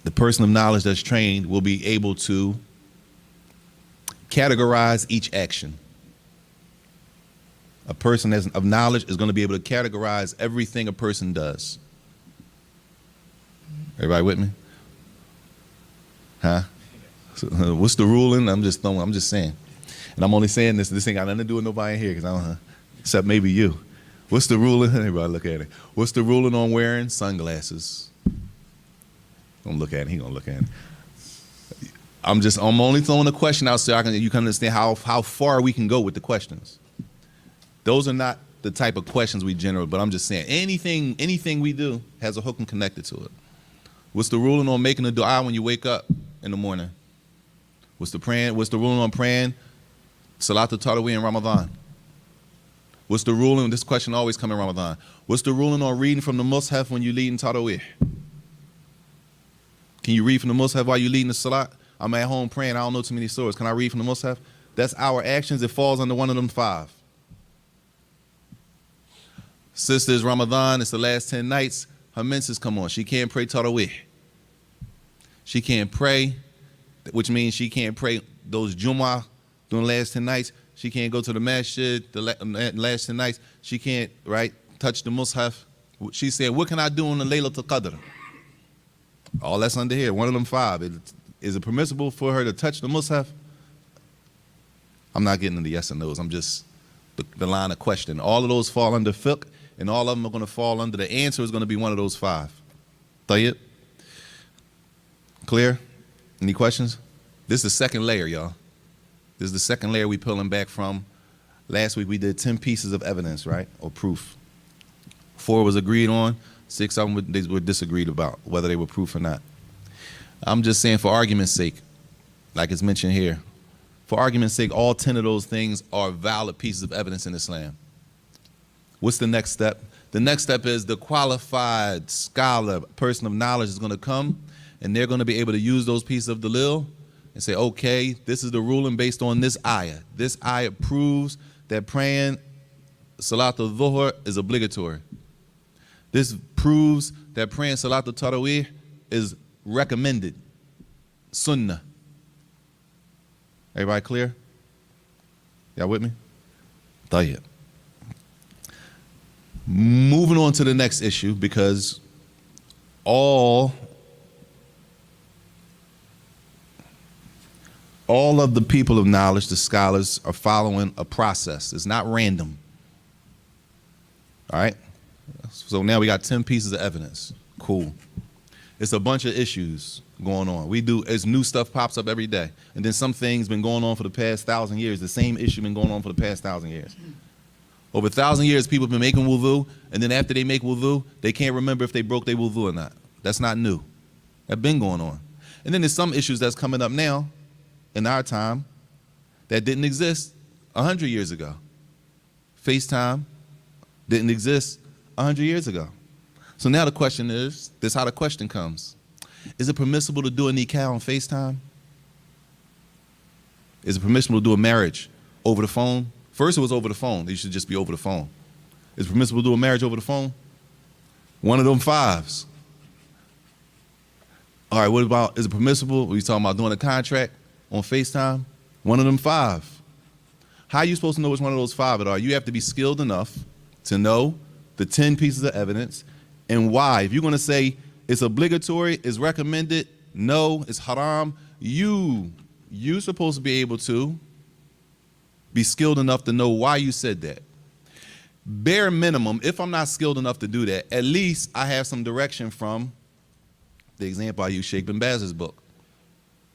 the person of knowledge that's trained will be able to categorize each action. A person that's of knowledge is going to be able to categorize everything a person does. Everybody with me? Huh? So, what's the ruling? I'm just saying. And I'm only saying this ain't got nothing to do with nobody in here, except maybe you. What's the ruling? Everybody look at it. What's the ruling on wearing sunglasses? Don't look at it. He gonna look at it. I'm only throwing a question out so you can understand how far we can go with the questions. Those are not the type of questions we generate, but I'm just saying anything we do has a hukm connected to it. What's the ruling on making a dua when you wake up in the morning? What's the ruling on praying Salatul Tarawih in Ramadan? What's the ruling? This question always comes in Ramadan. What's the ruling on reading from the Mus'haf when you lead in Tarawih? Can you read from the Mus'haf while you're leading the Salat? I'm at home praying. I don't know too many surahs. Can I read from the Mus'haf? That's our actions. It falls under one of them 5. Sister's Ramadan. It's the last 10 nights. Her menses come on. She can't pray Tarawih. She can't pray, which means she can't pray those Jumu'ah during the last 10 nights. She can't go to the masjid the last 10 nights. She can't, touch the Mus'haf. She said, what can I do on the Laylatul Qadr? All that's under here, one of them 5. Is it permissible for her to touch the Mus'haf? I'm not getting into yes and no's. I'm just the line of question. All of those fall under fiqh, and all of them are going to fall under the answer is going to be one of those 5. Tayyib? Clear? Any questions? This is the second layer, y'all. This is the second layer we pulling back from. Last week we did 10 pieces of evidence, right, or proof. 4 was agreed on. 6 of them they were disagreed about, whether they were proof or not. I'm just saying for argument's sake, like it's mentioned here, for argument's sake, all 10 of those things are valid pieces of evidence in Islam. What's the next step? The next step is the qualified scholar, person of knowledge is going to come, and they're going to be able to use those pieces of Dalil and say, okay, this is the ruling based on this ayah. This ayah proves that praying Salatul Dhuhr is obligatory. This proves that praying Salatul Tarawih is recommended. Sunnah. Everybody clear? Y'all with me? Tayyib. Moving on to the next issue, because all of the people of knowledge, the scholars, are following a process. It's not random. All right? So now we got 10 pieces of evidence. Cool. It's a bunch of issues going on. As new stuff pops up every day. And then some things been going on for the past 1,000 years. The same issue been going on for the past 1,000 years. Over 1,000 years, people have been making wudu, and then after they make wudu, they can't remember if they broke their wudu or not. That's not new. That's been going on. And then there's some issues that's coming up now, in our time, that didn't exist 100 years ago. FaceTime didn't exist 100 years ago. So now the question is, this is how the question comes. Is it permissible to do a nikah on FaceTime? Is it permissible to do a marriage over the phone? First it was over the phone. It should just be over the phone. Is it permissible to do a marriage over the phone? One of them 5s. All right, what about, is it permissible? We talking about doing a contract on FaceTime? One of them 5. How are you supposed to know which one of those 5 it are? You have to be skilled enough to know the 10 pieces of evidence and why. If you're going to say it's obligatory, it's recommended, no, it's haram, you're supposed to be able to be skilled enough to know why you said that. Bare minimum, if I'm not skilled enough to do that, at least I have some direction from the example I use, Sheikh bin Baz's book.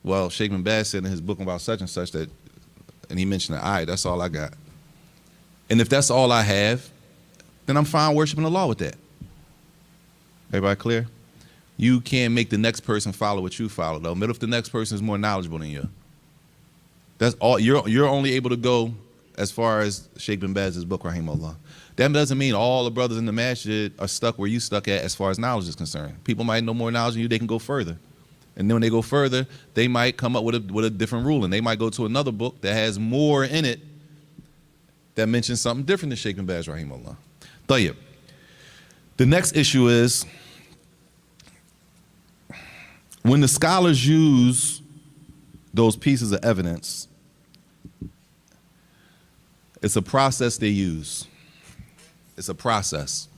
Well, Sheikh bin Baz said in his book about such and such that, and he mentioned the ayah, that's all I got. And if that's all I have, then I'm fine worshiping Allah with that. Everybody clear? You can't make the next person follow what you follow, though. But if the next person is more knowledgeable than you, that's all. You're only able to go as far as Sheikh bin Baz's book, rahimahullah. That doesn't mean all the brothers in the masjid are stuck where you stuck at as far as knowledge is concerned. People might know more knowledge than you, they can go further. And then when they go further, they might come up with a different ruling. They might go to another book that has more in it that mentions something different than Sheikh bin Baz, rahimahullah. Tayyib. The next issue is when the scholars use those pieces of evidence, it's a process they use. It's a process.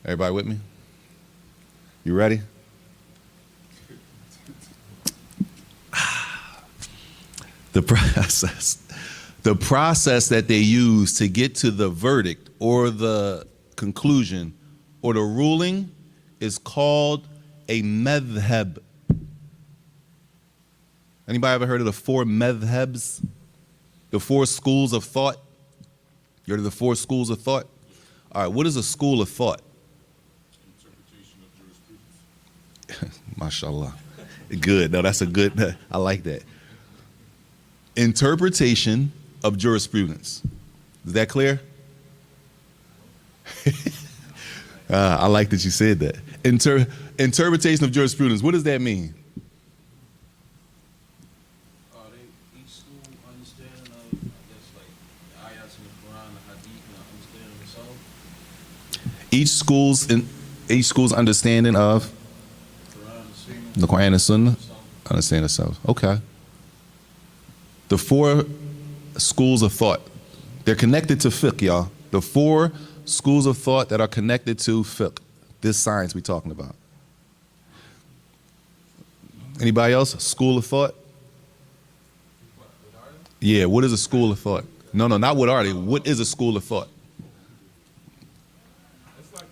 Everybody with me? You ready? The process that they use to get to the verdict or the conclusion or the ruling is called a madhab. Anybody ever heard of the 4 madhabs? The 4 schools of thought? You heard of the 4 schools of thought? All right, what is a school of thought? Interpretation of jurisprudence. MashaAllah. Good. No, that's a good, I like that. Interpretation of jurisprudence. Is that clear? I like that you said that. Interpretation of jurisprudence. What does that mean? Each school understanding of, I guess, like the ayats in the Quran, the hadith, and understanding themselves. Each school's understanding of the Quran and Sunnah. Understand themselves. Okay. The 4 schools of thought. They're connected to fiqh, y'all. The 4 schools of thought that are connected to fiqh. This science we're talking about. Anybody else? School of thought? Yeah, what is a school of thought? No, not what are they. What is a school of thought?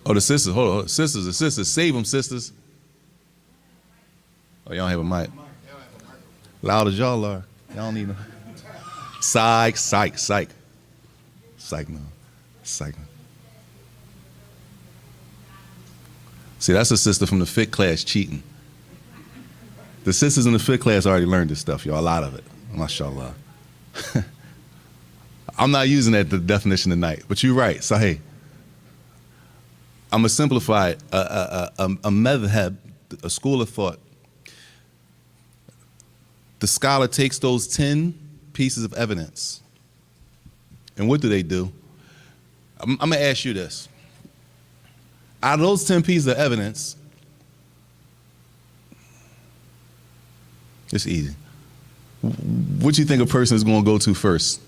Oh, the sisters. Hold on. Sisters, the sisters. Save them, sisters. Oh, y'all don't have a mic. Loud as y'all are. Y'all don't need no. Psych. Psych, no. Psych. See, that's a sister from the fiqh class cheating. The sisters in the fiqh class already learned this stuff, y'all. A lot of it. MashaAllah. I'm not using that the definition tonight, but you're right. So, hey, I'm going to simplify it. A madhab, a school of thought. The scholar takes those 10 pieces of evidence. And what do? I'm going to ask you this. Out of those 10 pieces of evidence, it's easy. What do you think a person is going to go to first?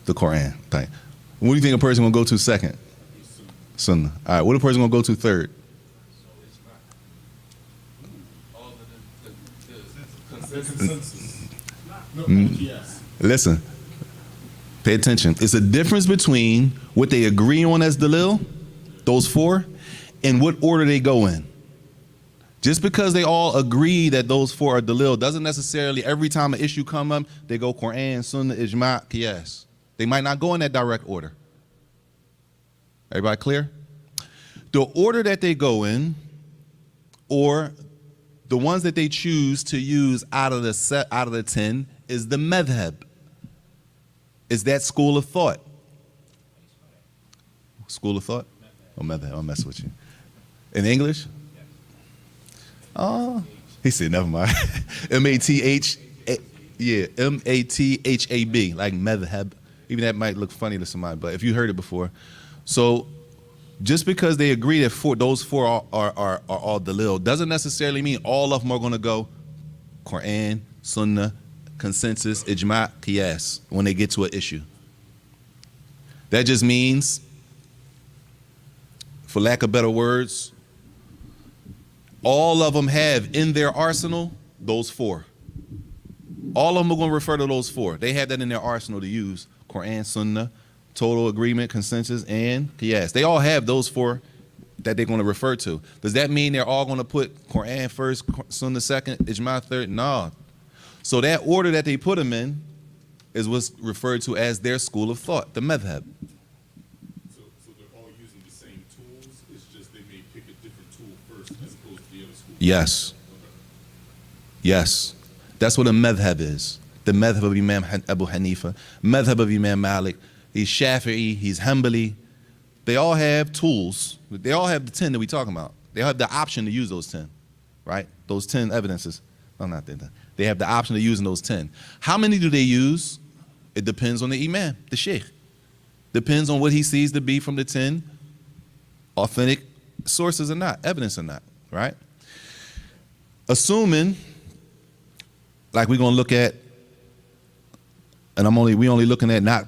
The Quran. Right. What do you think a person is going to go to second? Sunnah. All right. What a person going to go to third? The consensus. No, yes. Listen. Pay attention. It's a difference between what they agree on as Dalil, those 4, and what order they go in. Just because they all agree that those 4 are Dalil doesn't necessarily every time an issue come up, they go Quran, Sunnah, Ijma', Qiyas. They might not go in that direct order. Everybody clear? The order that they go in, or the ones that they choose to use out of the 10 is the madhab. Is that school of thought? School of thought? Oh, madhab. I'll mess with you. In English? Oh, he said, never mind. M-A-T-H-A, yeah, M-A-T-H-A-B, like madhab. Even that might look funny to somebody, but if you heard it before. So just because they agree that those 4 are all Dalil doesn't necessarily mean all of them are going to go Quran, Sunnah, consensus, ijma, qiyas, when they get to an issue. That just means, for lack of better words, all of them have in their arsenal those four. All of them are going to refer to those four. They have that in their arsenal to use: Quran, Sunnah, total agreement, consensus, and qiyas. They all have those four that they're going to refer to. Does that mean they're all going to put Quran first, Sunnah second, ijma third? No. So that order that they put them in is what's referred to as their school of thought, the madhab. So they're all using the same tools, it's just they may pick a different tool first as opposed to the other school? Yes. Okay. Yes. That's what a madhab is. The madhab of Imam Abu Hanifa, madhab of Imam Malik. He's Shafi'i, he's Hanbali. They all have tools. They all have the 10 that we're talking about. They have the option to use those 10, right? Those 10 evidences. No, not that. They have the option of using those 10. How many do they use? It depends on the imam, the sheikh. Depends on what he sees to be from the 10 authentic sources or not, evidence or not, right? Assuming, like we're gonna look at, and we only looking at not,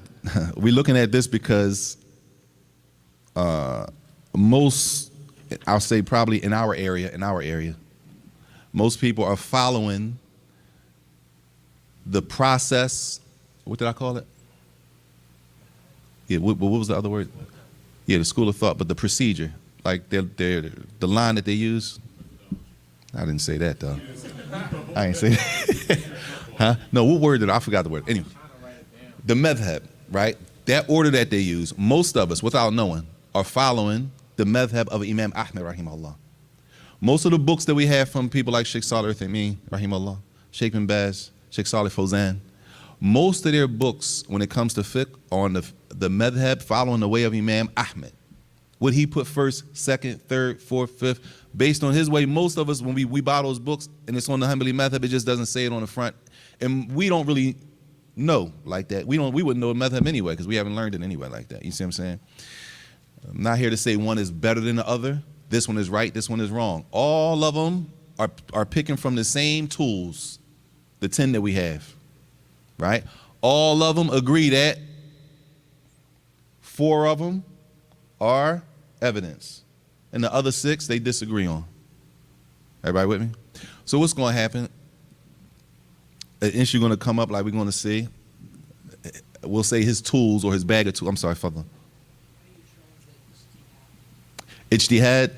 we're looking at this because most, I'll say probably in our area, most people are following the process. What did I call it? Yeah, what was the other word? Yeah, the school of thought, but the procedure, like the line that they use. I didn't say that though. I ain't say that. Huh? No, what word did I forgot the word? Anyway, the madhab, right? That order that they use, most of us, without knowing, are following the madhab of Imam Ahmed rahimahullah. Most of the books that we have from people like Sheikh Salih Uthaymeen rahimahullah, Sheikh bin Baz, Sheikh Salih Fawzan, most of their books, when it comes to fiqh, are on the madhab following the way of Imam Ahmed. What he put first, second, third, fourth, fifth, based on his way. Most of us, when we buy those books and it's on the Hanbali madhab, it just doesn't say it on the front. And we don't really know like that. We wouldn't know a madhab anyway because we haven't learned it anyway like that. You see what I'm saying? I'm not here to say one is better than the other. This one is right, this one is wrong. All of them are picking from the same tools, the 10 that we have, right? All of them agree that 4 of them are evidence. And the other 6 they disagree on. Everybody with me? So what's going to happen? An issue going to come up like we're going to see. We'll say his tools or his bag of tools. I'm sorry, Fadl. Ijtihad,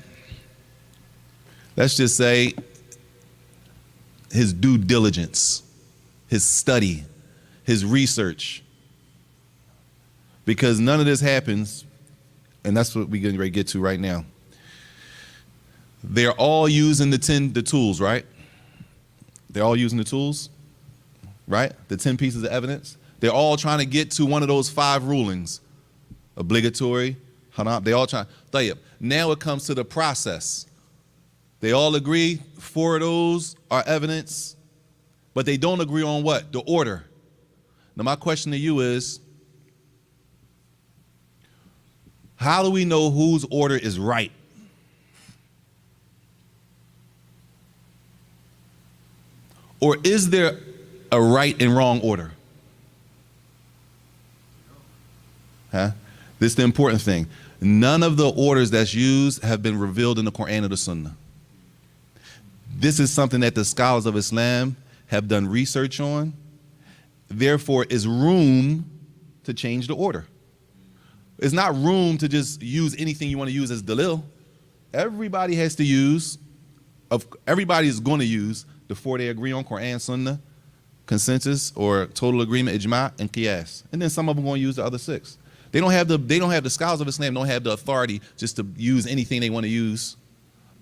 let's just say his due diligence, his study, his research. Because none of this happens, and that's what we're getting ready to get to right now. They're all using the tools, right? They're all using the tools, right? The 10 pieces of evidence. They're all trying to get to one of those 5 rulings. Obligatory, haram, they all trying. Now it comes to the process. They all agree 4 of those are evidence, but they don't agree on what? The order. Now my question to you is, how do we know whose order is right? Or is there a right and wrong order? Huh? This is the important thing. None of the orders that's used have been revealed in the Quran or the Sunnah. This is something that the scholars of Islam have done research on. Therefore, is room to change the order. It's not room to just use anything you want to use as dalil. Everybody has to use, everybody is going to use the 4 they agree on: Quran, Sunnah, consensus, or total agreement, ijma, and qiyas. And then some of them are going to use the other 6. They don't have the scholars of Islam don't have the authority just to use anything they want to use.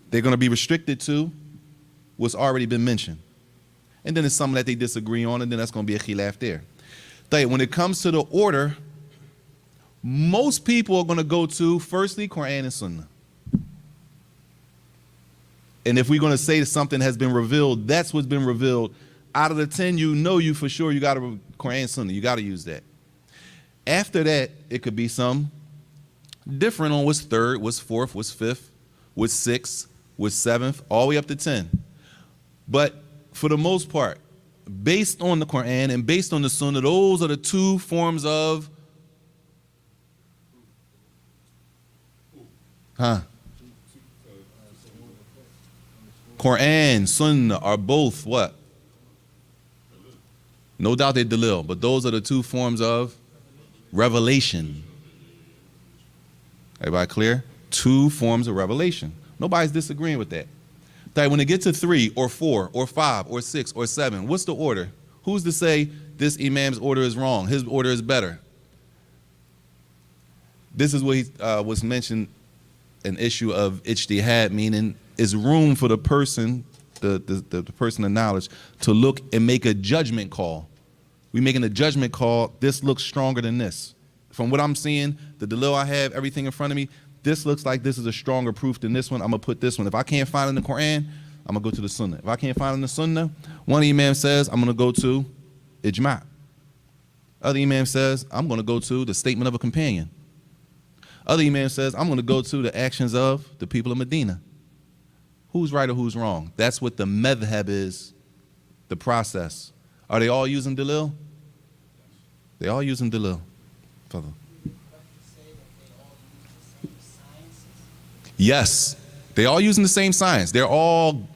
They're going to be restricted to what's already been mentioned. And then there's some that they disagree on, and then that's going to be a khilaf there. When it comes to the order, most people are going to go to, firstly, Quran and Sunnah. And if we're going to say that something has been revealed, that's what's been revealed. Out of the 10, you for sure you got to Quran and Sunnah. You got to use that. After that, it could be some different on what's 3rd, what's 4th, what's 5th, what's 6th, what's 7th, all the way up to 10. But for the most part, based on the Quran and based on the Sunnah, those are the two forms of Quran, Sunnah are both what? No doubt they're Dalil, but those are the two forms of revelation. Everybody clear? Two forms of revelation. Nobody's disagreeing with that. That when it gets to 3 or 4 or 5 or 6 or 7, what's the order? Who's to say this imam's order is wrong? His order is better. This is what he was mentioned, an issue of ijtihad, meaning is room for the person, the person of knowledge, to look and make a judgment call. We making a judgment call. This looks stronger than this. From what I'm seeing, the dalil I have, everything in front of me, this looks like this is a stronger proof than this one. I'm gonna put this one. If I can't find it in the Quran, I'm gonna go to the Sunnah. If I can't find it in the Sunnah, one imam says I'm gonna go to ijma'. Other imam says I'm gonna go to the statement of a companion. Other imam says I'm gonna go to the actions of the people of Medina. Who's right or who's wrong? That's what the madhab is, the process. Are they all using dalil? They all using dalil. Further. Yes, they all using the same science. They're all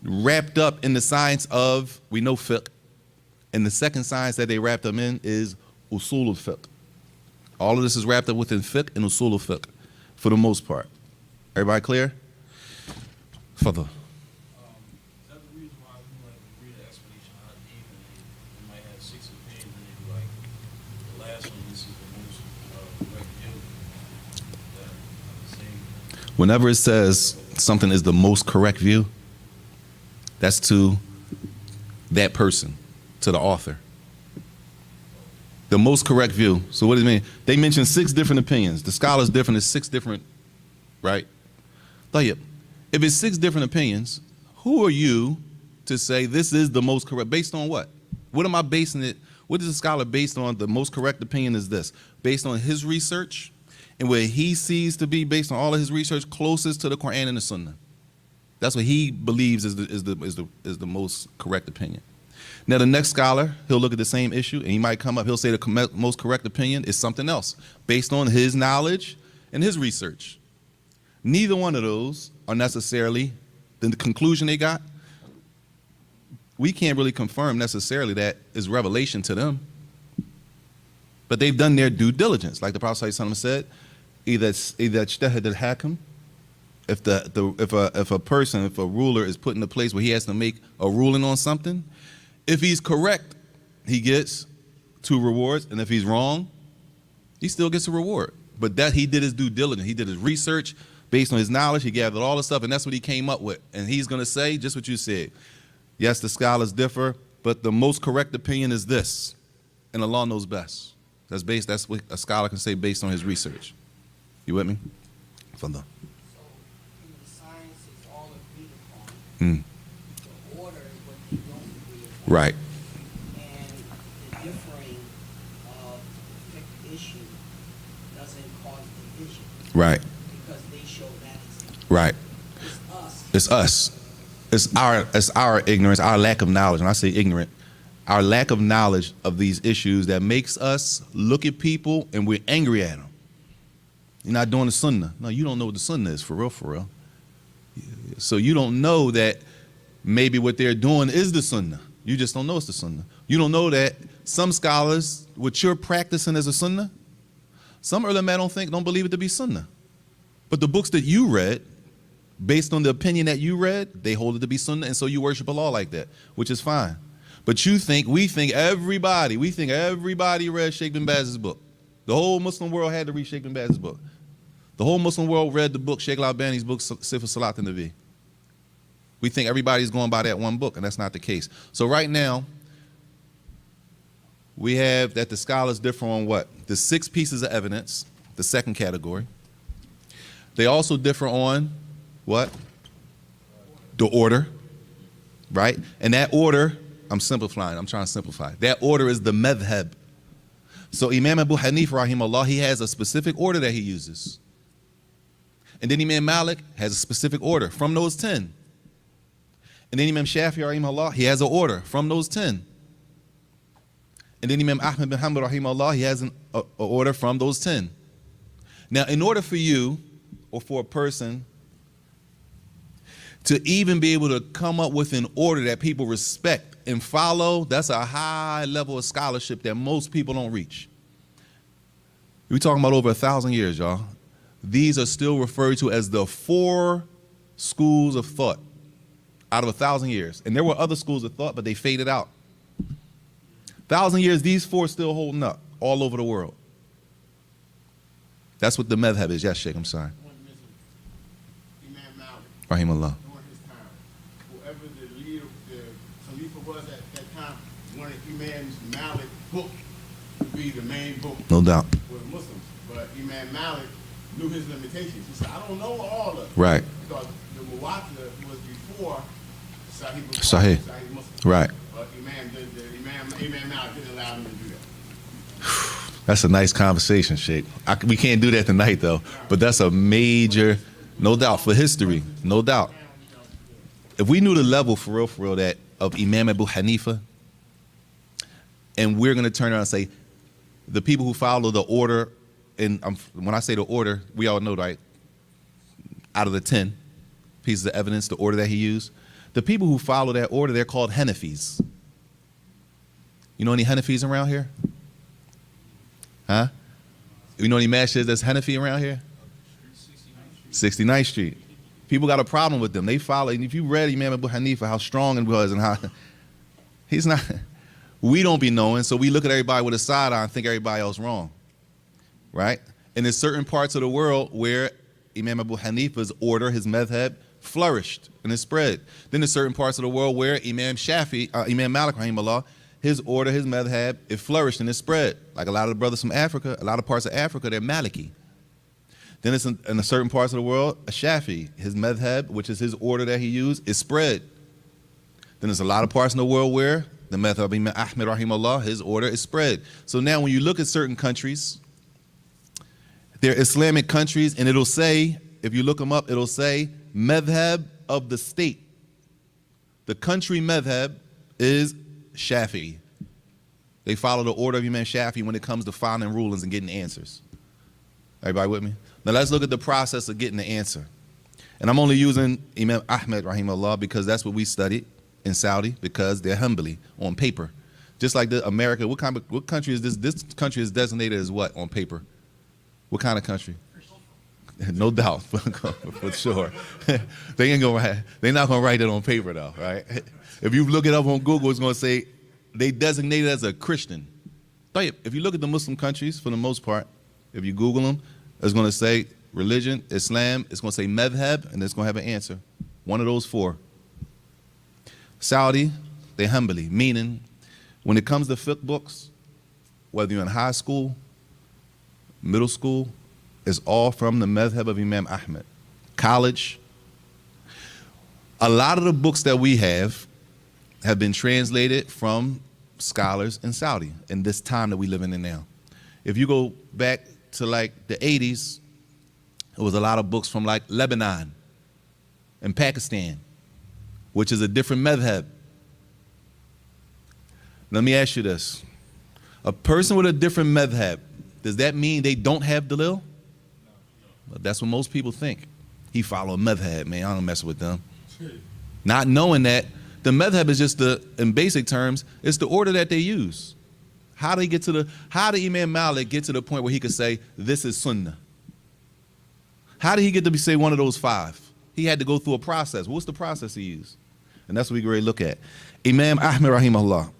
wrapped up in the science of, we know fiqh, and the second science that they wrapped them in is usul al-fiqh. All of this is wrapped up within fiqh and usul al-fiqh, for the most part. Everybody clear? Further. Is that the reason why we like read the explanation how deep and they might have 6 opinions and they be like, the last one, this is the most correct view? That the same. Whenever it says something is the most correct view, that's to that person, to the author. The most correct view. So what does it mean? They mentioned 6 different opinions. The scholar's different. It's 6 different, right? طيب. If it's 6 different opinions, who are you to say this is the most correct? Based on what? What am I basing it? What is the scholar based on? The most correct opinion is this. Based on his research and where he sees to be, based on all of his research, closest to the Quran and the Sunnah. That's what he believes is the most correct opinion. Now the next scholar, he'll look at the same issue and he might come up, he'll say the most correct opinion is something else based on his knowledge and his research. Neither one of those are necessarily the conclusion they got. We can't really confirm necessarily that is revelation to them. But they've done their due diligence. Like the Prophet ﷺ said, either ijtahad al-hakim, if a ruler is put in a place where he has to make a ruling on something, if he's correct, he gets 2 rewards, and if he's wrong, he still gets a reward. But that he did his due diligence, he did his research. Based on his knowledge, he gathered all the stuff, and that's what he came up with. And he's going to say just what you said. Yes, the scholars differ, but the most correct opinion is this, and Allah knows best. That's what a scholar can say based on his research. You with me? From the. So, in the science is all agreed upon. The order is what they don't agree upon. Right. And the differing of the issue doesn't cause division. Right. Because they show that it's Right. us. It's us. It's our ignorance, our lack of knowledge. And I say ignorant, our lack of knowledge of these issues that makes us look at people and we're angry at them. You're not doing the sunnah. No, you don't know what the sunnah is, for real, for real. So you don't know that maybe what they're doing is the sunnah. You just don't know it's the sunnah. You don't know that some scholars, what you're practicing as a sunnah, some ulama don't believe it to be sunnah. But the books that you read, based on the opinion that you read, they hold it to be sunnah, and so you worship Allah like that, which is fine. But we think everybody read Sheikh bin Baz's book. The whole Muslim world had to read Sheikh bin Baz's book. The whole Muslim world read the book, Sheikh Al-Albani's book, Sifat Salat an-Nabi. We think everybody's going by that one book, and that's not the case. So right now, we have that the scholars differ on what? The 6 pieces of evidence, the second category. They also differ on what? The order, right? And that order, I'm simplifying, I'm trying to simplify. That order is the madhab. So Imam Abu Hanif, rahimahullah, he has a specific order that he uses. And then Imam Malik has a specific order from those 10. And then Imam Shafi'i, rahimahullah, he has an order from those 10. And then Imam Ahmad bin Hanbal, rahimahullah, he has an order from those 10. Now, in order for you or for a person to even be able to come up with an order that people respect and follow, that's a high level of scholarship that most people don't reach. We're talking about over 1,000 years, y'all. These are still referred to as the 4 schools of thought out of 1,000 years. And there were other schools of thought, but they faded out. 1,000 years, these 4 still holding up all over the world. That's what the madhab is. Yes, Sheikh, I'm sorry. Imam Malik, Rahimahullah. during his time, whoever the leader, the Khalifa was at that time, wanted Imam Malik book to be the main book No doubt. for the Muslims. But Imam Malik knew his limitations. He said, I don't know all of it. Right. Because the Muwatta was before Sahih Sahih. Muslim. Right. But Imam Malik didn't allow him to do that. That's a nice conversation, Sheikh. We can't do that tonight, though. But that's a major, no doubt, for history. No doubt. If we knew the level, for real, that of Imam Abu Hanifa, and we're going to turn around and say, the people who follow the order, and when I say the order, we all know, right? Out of the 10 pieces of evidence, the order that he used, the people who follow that order, they're called Hanafis. You know any Hanafis around here? Huh? You know any masjids that's Hanafi around here? 69th Street. People got a problem with them. They follow, and if you read Imam Abu Hanifa, how strong it was and how he's not, we don't be knowing, so we look at everybody with a side eye and think everybody else wrong, right? And there's certain parts of the world where Imam Abu Hanifa's order, his madhab, flourished and it spread. Then there's certain parts of the world where Imam Imam Malik, rahimahullah, his order, his madhab, it flourished and it spread. Like a lot of the brothers from Africa, a lot of parts of Africa, they're Maliki. Then it's in a certain parts of the world, a Shafi, his madhab, which is his order that he used, is spread. Then there's a lot of parts in the world where the madhab of Imam Ahmed, rahimahullah, his order is spread. So now when you look at certain countries, they're Islamic countries, and it'll say, if you look them up, it'll say madhab of the state. The country madhab is Shafi. They follow the order of Imam Shafi when it comes to finding rulings and getting answers. Everybody with me? Now let's look at the process of getting the answer. And I'm only using Imam Ahmed, rahimahullah, because that's what we studied in Saudi, because they're Hanbali on paper. Just like America, what country is this? This country is designated as what on paper? What kind of country? No doubt, for sure. They're not gonna write it on paper though, right? If you look it up on Google, it's gonna say they designated as a Christian. If you look at the Muslim countries, for the most part, if you Google them, it's gonna say religion, Islam, it's gonna say madhab, and it's gonna have an answer. One of those 4. Saudi, they're Hanbali, meaning when it comes to fiqh books, whether you're in high school, middle school, it's all from the madhab of Imam Ahmed. College, a lot of the books that we have been translated from scholars in Saudi in this time that we live in now. If you go back to like the 80s, it was a lot of books from like Lebanon and Pakistan, which is a different madhab. Let me ask you this. A person with a different madhab, does that mean they don't have Dalil? Well, that's what most people think. He follow a madhab, man, I don't mess with them. Not knowing that the madhab is just in basic terms, it's the order that they use. How did Imam Malik get to the point where he could say, this is sunnah? How did he get to say one of those 5? He had to go through a process. What's the process he used? And that's what we can really look at. Imam Ahmed, rahimahullah.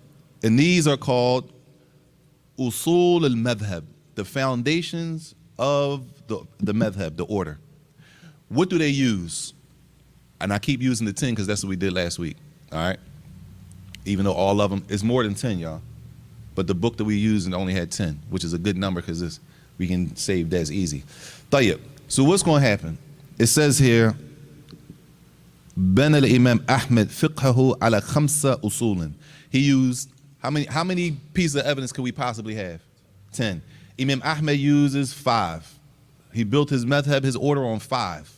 And these are called usul al-madhab, the foundations of the madhab, the order. What do they use? And I keep using the 10 because that's what we did last week, all right? Even though all of them, it's more than 10, y'all. But the book that we used only had 10, which is a good number because we can save that easy. Tayyib. So what's going to happen? It says here, بنى الإمام أحمد فقهه على 5 أصول. He used, how many pieces of evidence could we possibly have? 10. Imam Ahmed uses 5. He built his madhab, his order on 5.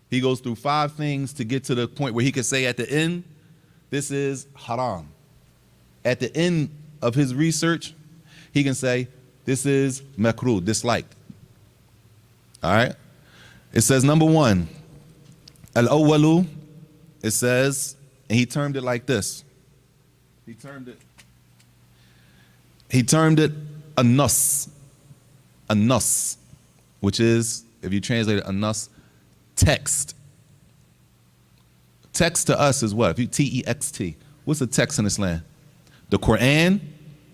He goes through 5 things to get to the point where he could say at the end, this is haram. At the end of his research, he can say, this is makruh, disliked. All right? It says, number one, al-awwalu, it says, and he termed it like this. He termed it a nas, which is, if you translate it, a nas, text. Text to us is what? If you T-E-X-T. What's a text in Islam? The Quran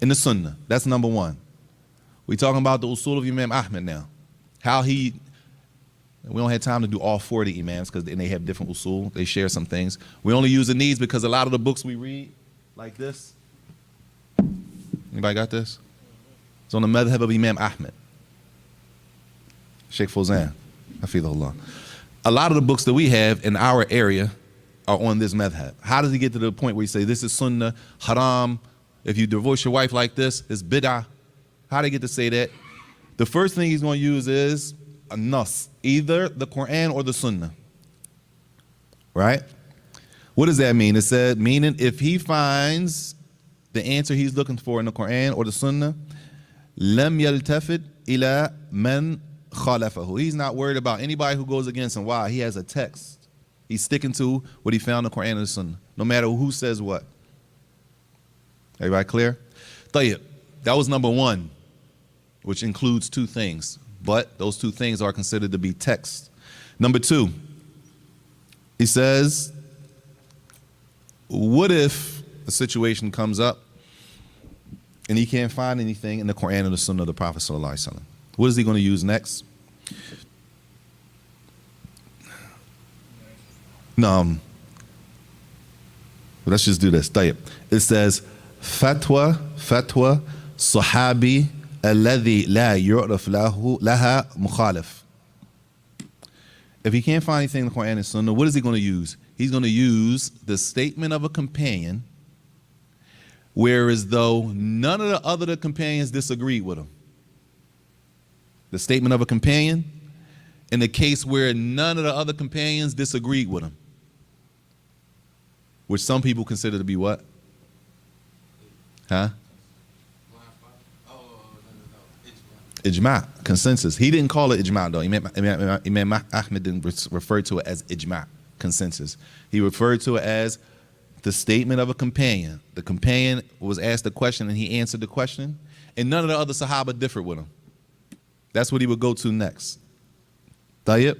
and the Sunnah. That's number one. We're talking about the usul of Imam Ahmed now. We don't have time to do all 40 imams because they have different usul. They share some things. We only use these because a lot of the books we read, like this. Anybody got this? It's on the madhab of Imam Ahmed. Sheikh Fawzan, hafidhullah. A lot of the books that we have in our area are on this madhab. How does he get to the point where he say this is sunnah, haram, if you divorce your wife like this, it's bid'ah? How do they get to say that? The first thing he's going to use is a nas, either the Quran or the sunnah. Right? What does that mean? It said, meaning if he finds the answer he's looking for in the Quran or the sunnah, lam yaltafid ila man khalafahu. He's not worried about anybody who goes against him. Why? He has a text. He's sticking to what he found in the Quran and the Sunnah, no matter who says what. Everybody clear? Tayyib. That was number one, which includes two things, but those two things are considered to be text. Number two, he says, what if a situation comes up and he can't find anything in the Quran or the Sunnah of the Prophet sallallahu alaihi wasallam? What is he going to use next? No, let's just do this. Tayyib. It says, fatwa sahabi alladhi la yu'raf laha mukhalif. If he can't find anything in the Quran and Sunnah, what is he going to use? He's going to use the statement of a companion, whereas though none of the other companions disagreed with him. The statement of a companion in the case where none of the other companions disagreed with him, which some people consider to be what? Huh? Ijma', consensus. He didn't call it ijma' though. Imam Ahmed didn't refer to it as ijma', consensus. He referred to it as the statement of a companion. The companion was asked a question and he answered the question, and none of the other Sahaba differed with him. That's what he would go to next. Tayyib?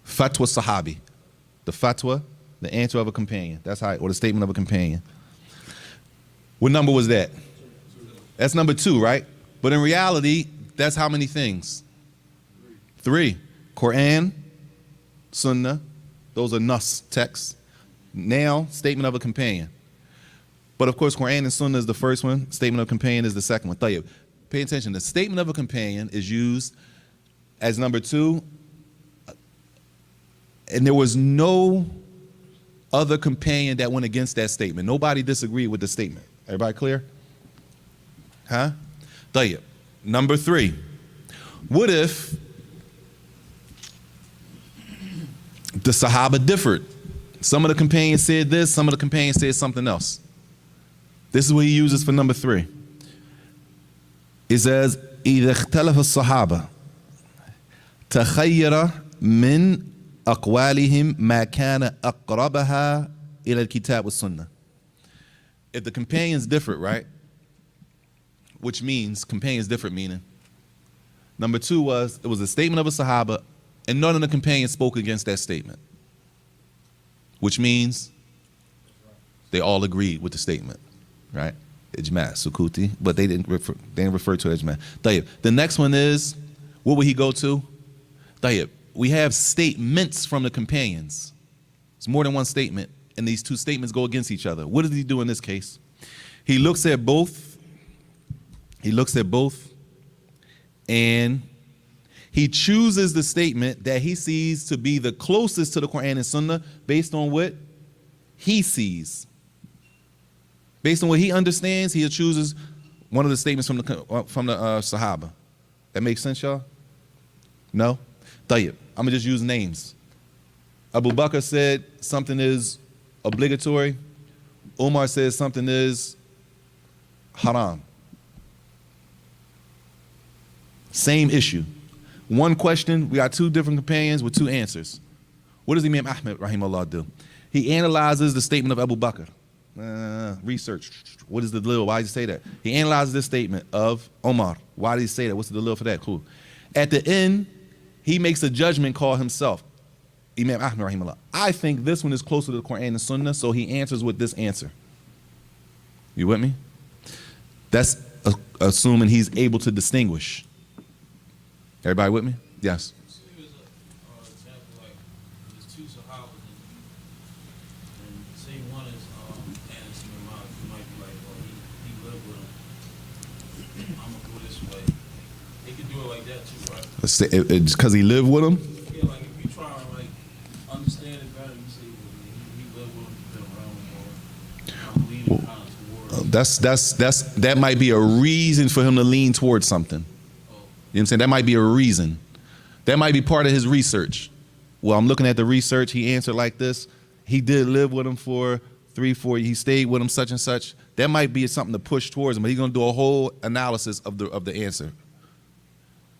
Fatwa sahabi. The fatwa, the answer of a companion. That's how, or the statement of a companion. What number was that? That's number two, right? But in reality, that's how many things? Three. Quran, Sunnah, those are nas texts. Now, statement of a companion. But of course, Quran and Sunnah is the first one. Statement of companion is the second one. Tayyib. Pay attention. The statement of a companion is used as number two, and there was no other companion that went against that statement. Nobody disagreed with the statement. Everybody clear? Huh? Tayyib. Number three. What if the Sahaba differed? Some of the companions said this, some of the companions said something else. This is what he uses for number three. He says, إذا اختلف الصحابة تخير من أقوالهم ما كان أقربها إلى الكتاب والسنة. If the companions differed, right? Which means, companions different meaning. Number two was, it was a statement of a Sahaba, and none of the companions spoke against that statement. Which means, they all agreed with the statement, right? Ijma', sukuti, but they didn't refer to ijma'. Tayyib. The next one is, what would he go to? Tayyib. We have statements from the companions. It's more than one statement, and these two statements go against each other. What does he do in this case? He looks at both. And he chooses the statement that he sees to be the closest to the Quran and Sunnah based on what he sees. Based on what he understands, he chooses one of the statements from the Sahaba. That makes sense, y'all? No? Tayyib. I'm going to just use names. Abu Bakr said something is obligatory. Umar says something is haram. Same issue. One question, we got two different companions with two answers. What does Imam Ahmed rahimahullah do? He analyzes the statement of Abu Bakr. Research. What is the dalil? Why did he say that? He analyzes this statement of Omar. Why did he say that? What's the dalil for that? Cool. At the end, he makes a judgment call himself. Imam Ahmed rahimahullah. I think this one is closer to the Quran and Sunnah, so he answers with this answer. You with me? That's assuming he's able to distinguish. Everybody with me? Yes. So here's a example, like there's two Sahabas, and say one is Anas ibn Malik. You might be like, well, he lived with him. I'm gonna go this way. They could do it like that too, right? It's because he lived with him? Yeah, like if you try to like understand it better, you say, well, he lived with him, he's been around more. I'm leaning kind of towards. That might be a reason for him to lean towards something. You know what I'm saying? That might be a reason. That might be part of his research. Well, I'm looking at the research. He answered like this. He did live with him for 3-4 years. He stayed with him such and such. That might be something to push towards him. But he's going to do a whole analysis of the answer.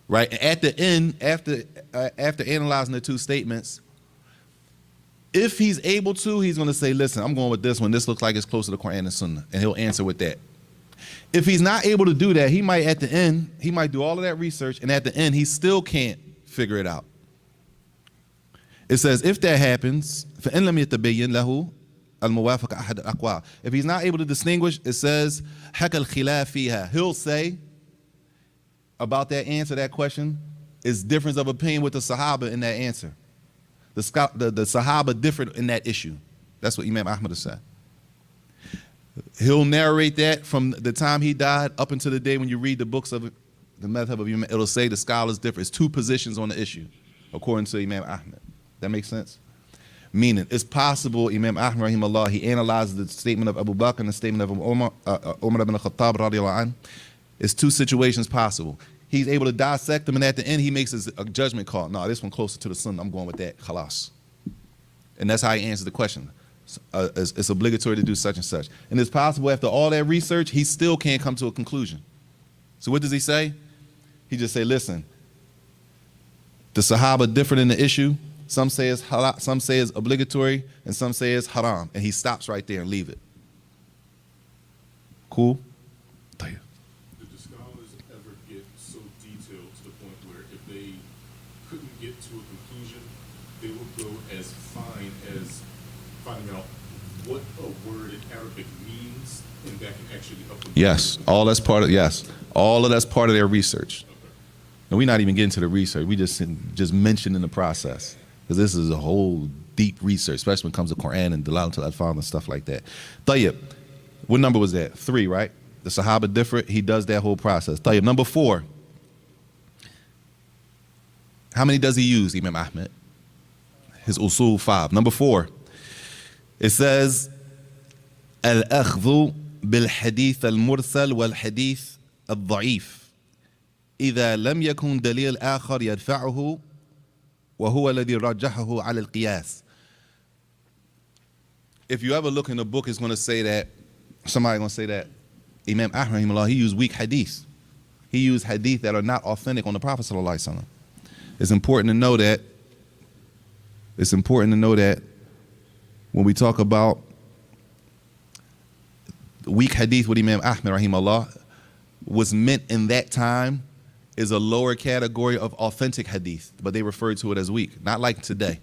Right? And at the end, after analyzing the two statements, if he's able to, he's going to say, listen, I'm going with this one. This looks like it's closer to Quran and Sunnah. And he'll answer with that. If he's not able to do that, he might at the end, he might do all of that research, and at the end, he still can't figure it out. It says, if that happens, فَإِن لَمْ يَتَبَيَّن لَهُ الْمُوَافَقَ أَحَدَ الْأَقْوَالِ. If he's not able to distinguish, it says, حَكَى الْخِلَافِ فِيهَا. He'll say about that answer, that question, is difference of opinion with the Sahaba in that answer. The Sahaba differed in that issue. That's what Imam Ahmad has said. He'll narrate that from the time he died up until the day when you read the books of the madhab of Imam. It'll say the scholars differ. It's two positions on the issue, according to Imam Ahmed. That makes sense? Meaning, it's possible Imam Ahmed, rahimahullah, he analyzes the statement of Abu Bakr and the statement of Umar ibn Khattab, radiallahu anh. It's two situations possible. He's able to dissect them, and at the end, he makes a judgment call. No, this one closer to the Sunnah. I'm going with that. Khalas. And that's how he answers the question. It's obligatory to do such and such. And it's possible after all that research, he still can't come to a conclusion. So what does he say? He just say, listen, the Sahaba different in the issue. Some say it's halal, some say it's obligatory, and some say it's haram. And he stops right there and leave it. Cool? Did the scholars ever get so detailed to the point where if they couldn't get to a conclusion, they would go as fine as finding out what a word in Arabic means, and that can actually help them? Yes, all that's part of, yes. All of that's part of their research. Okay. And we're not even getting to the research. We just mentioned in the process. Because this is a whole deep research, especially when it comes to Quran and Dalil to Al-Thamaraat and stuff like that. Tayyib, what number was that? 3, right? The Sahaba different. He does that whole process. Tayyib, number 4. How many does he use, Imam Ahmed? His usul 5. Number 4. It says, Al-Akhdhu bil-hadith al-mursal wal-hadith al-da'if. إذا لم يكن دليل آخر يدفعه وهو الذي رجحه على القياس. If you ever look in the book, it's going to say that, somebody's going to say that Imam Ahmad, rahimahullah, he used weak hadith. He used hadith that are not authentic on the Prophet sallallahu alaihi wasallam. It's important to know that. It's important to know that when we talk about weak hadith with Imam Ahmad, rahimahullah, was meant in that time is a lower category of authentic hadith, but they refer to it as weak, not like today.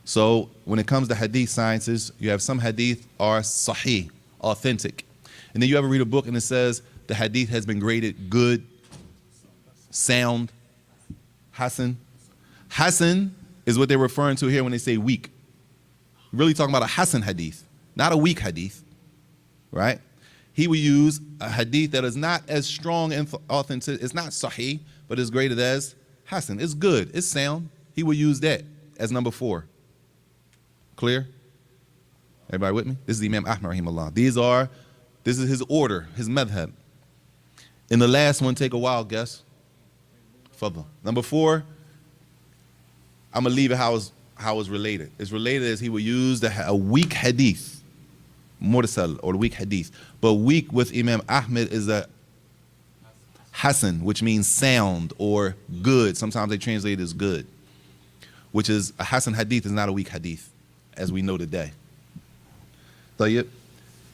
So when it comes to hadith sciences, you have some hadith are sahih, authentic. And then you ever read a book and it says the hadith has been graded good, sound, hasan. Hasan is what they're referring to here when they say weak. Really talking about a hasan hadith, not a weak hadith, right? He would use a hadith that is not as strong and authentic. It's not sahih, but it's graded as hasan. It's good. It's sound. He would use that as number 4. Clear? Everybody with me? This is Imam Ahmad rahimahullah. This is his order, his madhab. And the last one, take a wild guess. Fadl. Number 4, I'm going to leave it how it's how it's related. It's related as he would use a weak hadith, mursal, or weak hadith. But weak with Imam Ahmed is a hasan, which means sound or good. Sometimes they translate it as good, which is a hasan hadith is not a weak hadith, as we know today. طيب.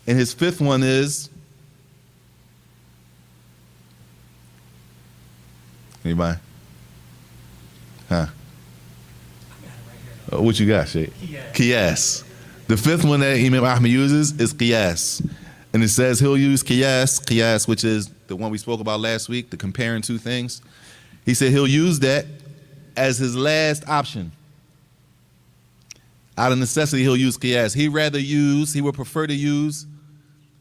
And his fifth one is, anybody? Huh? What you got, Sheikh? Qiyas. The fifth one that Imam Ahmed uses is qiyas. And it says he'll use qiyas, which is the one we spoke about last week, the comparing two things. He said he'll use that as his last option. Out of necessity, he'll use qiyas. He would prefer to use,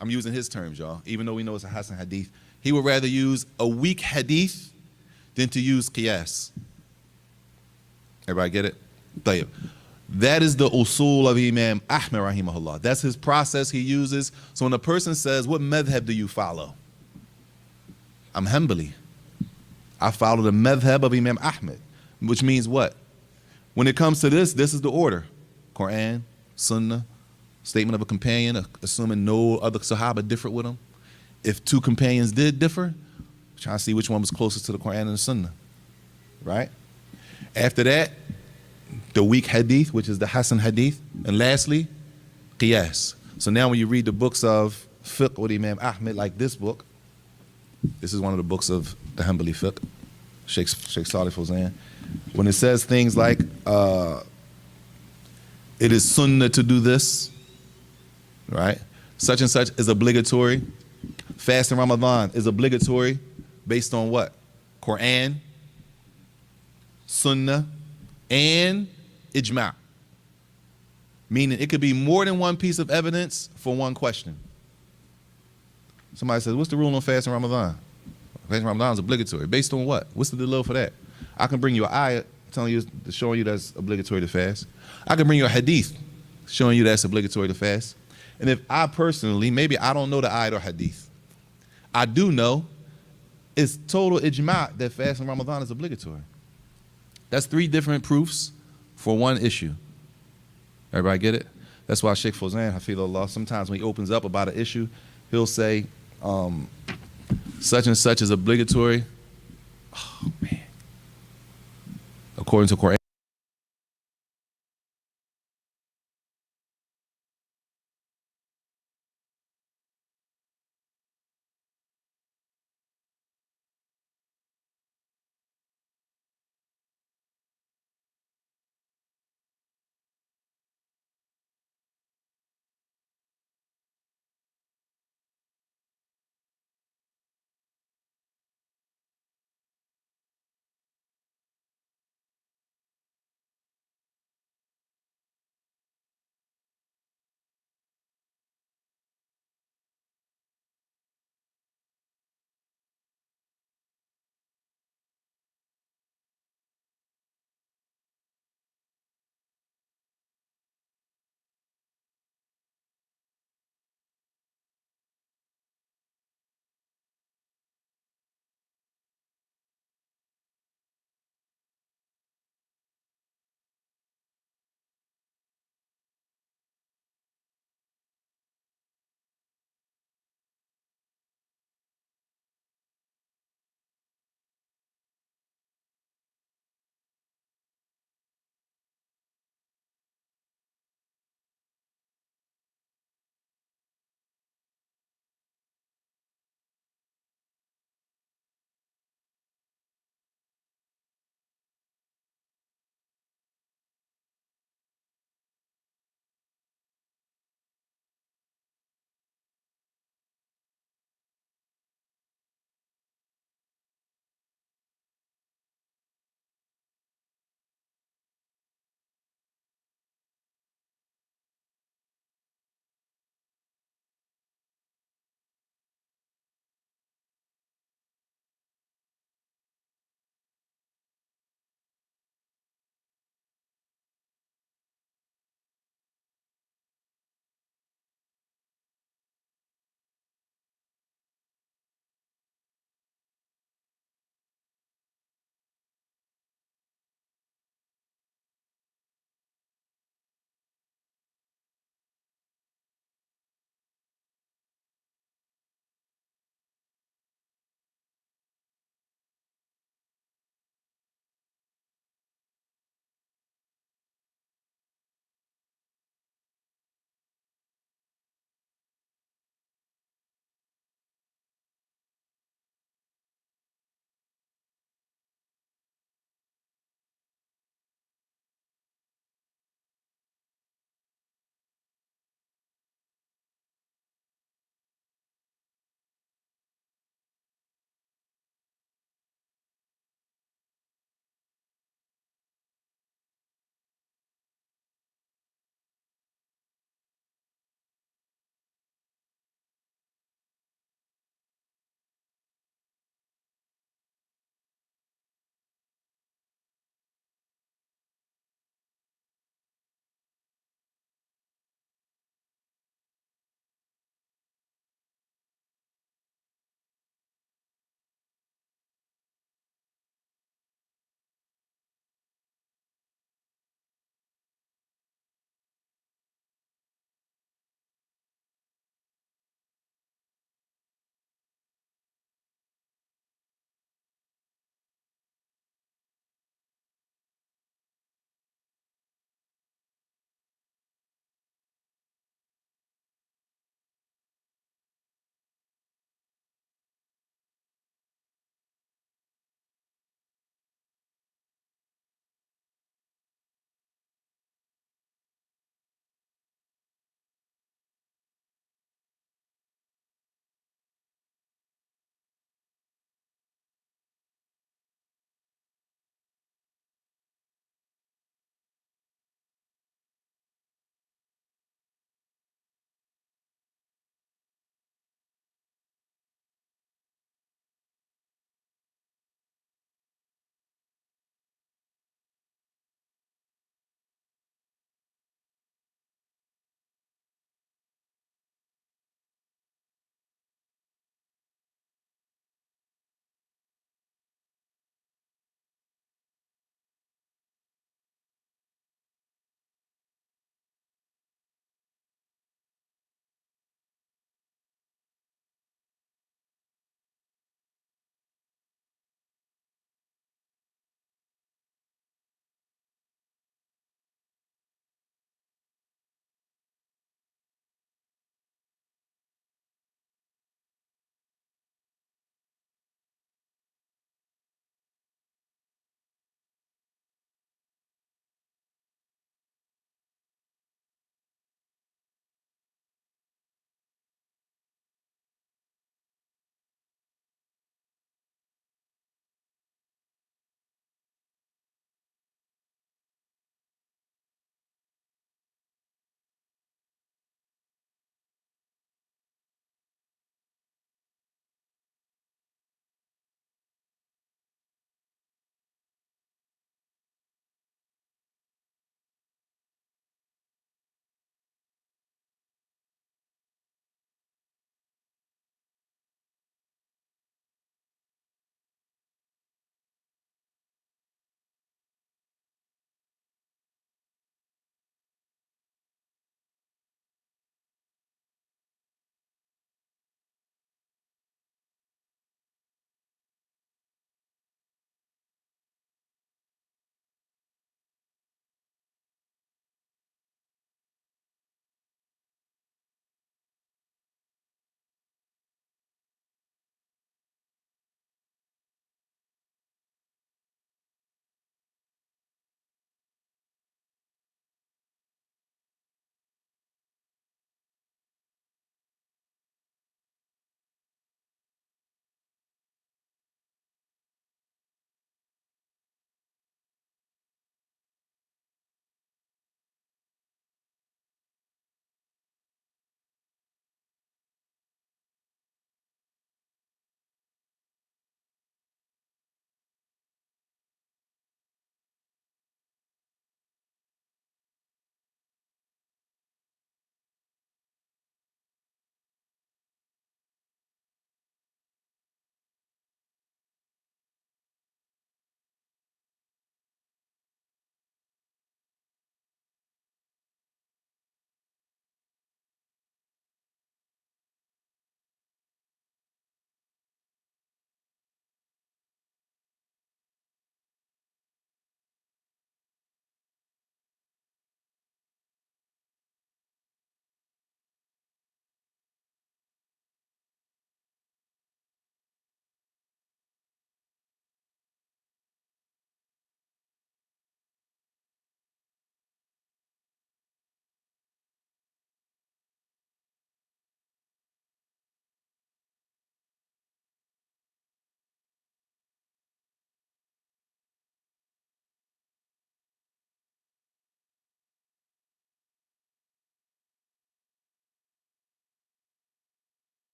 I'm using his terms, y'all, even though we know it's a Hasan hadith. He would rather use a weak hadith than to use qiyas. Everybody get it? طيب. That is the usul of Imam Ahmed rahimahullah. That's his process he uses. So when a person says, what madhab do you follow? I'm Hanbali. I follow the madhab of Imam Ahmed, which means what? When it comes to this is the order. Quran, Sunnah, statement of a companion, assuming no other Sahaba differed with him. If two companions did differ, trying to see which one was closest to the Quran and the Sunnah, right? After that, the weak hadith, which is the Hasan hadith. And lastly, qiyas. So now when you read the books of fiqh with Imam Ahmed, like this book, this is one of the books of the Hanbali fiqh, Sheikh Salih Fawzan. When it says things like, it is sunnah to do this, right? Such and such is obligatory. Fasting Ramadan is obligatory based on what? Quran, sunnah, and ijma'. Meaning it could be more than one piece of evidence for one question. Somebody says, what's the rule on fasting Ramadan? Fasting Ramadan is obligatory. Based on what? What's the delil for that? I can bring you an ayat telling you, showing you that's obligatory to fast. I can bring you a hadith showing you that's obligatory to fast. And if I personally, maybe I don't know the ayat or hadith, I do know it's total ijma' that fasting Ramadan is obligatory. That's three different proofs for one issue. Everybody get it? That's why Sheikh Fawzan, hafidhullah, sometimes when he opens up about an issue, he'll say, such and such is obligatory. Oh, man. According to Quran.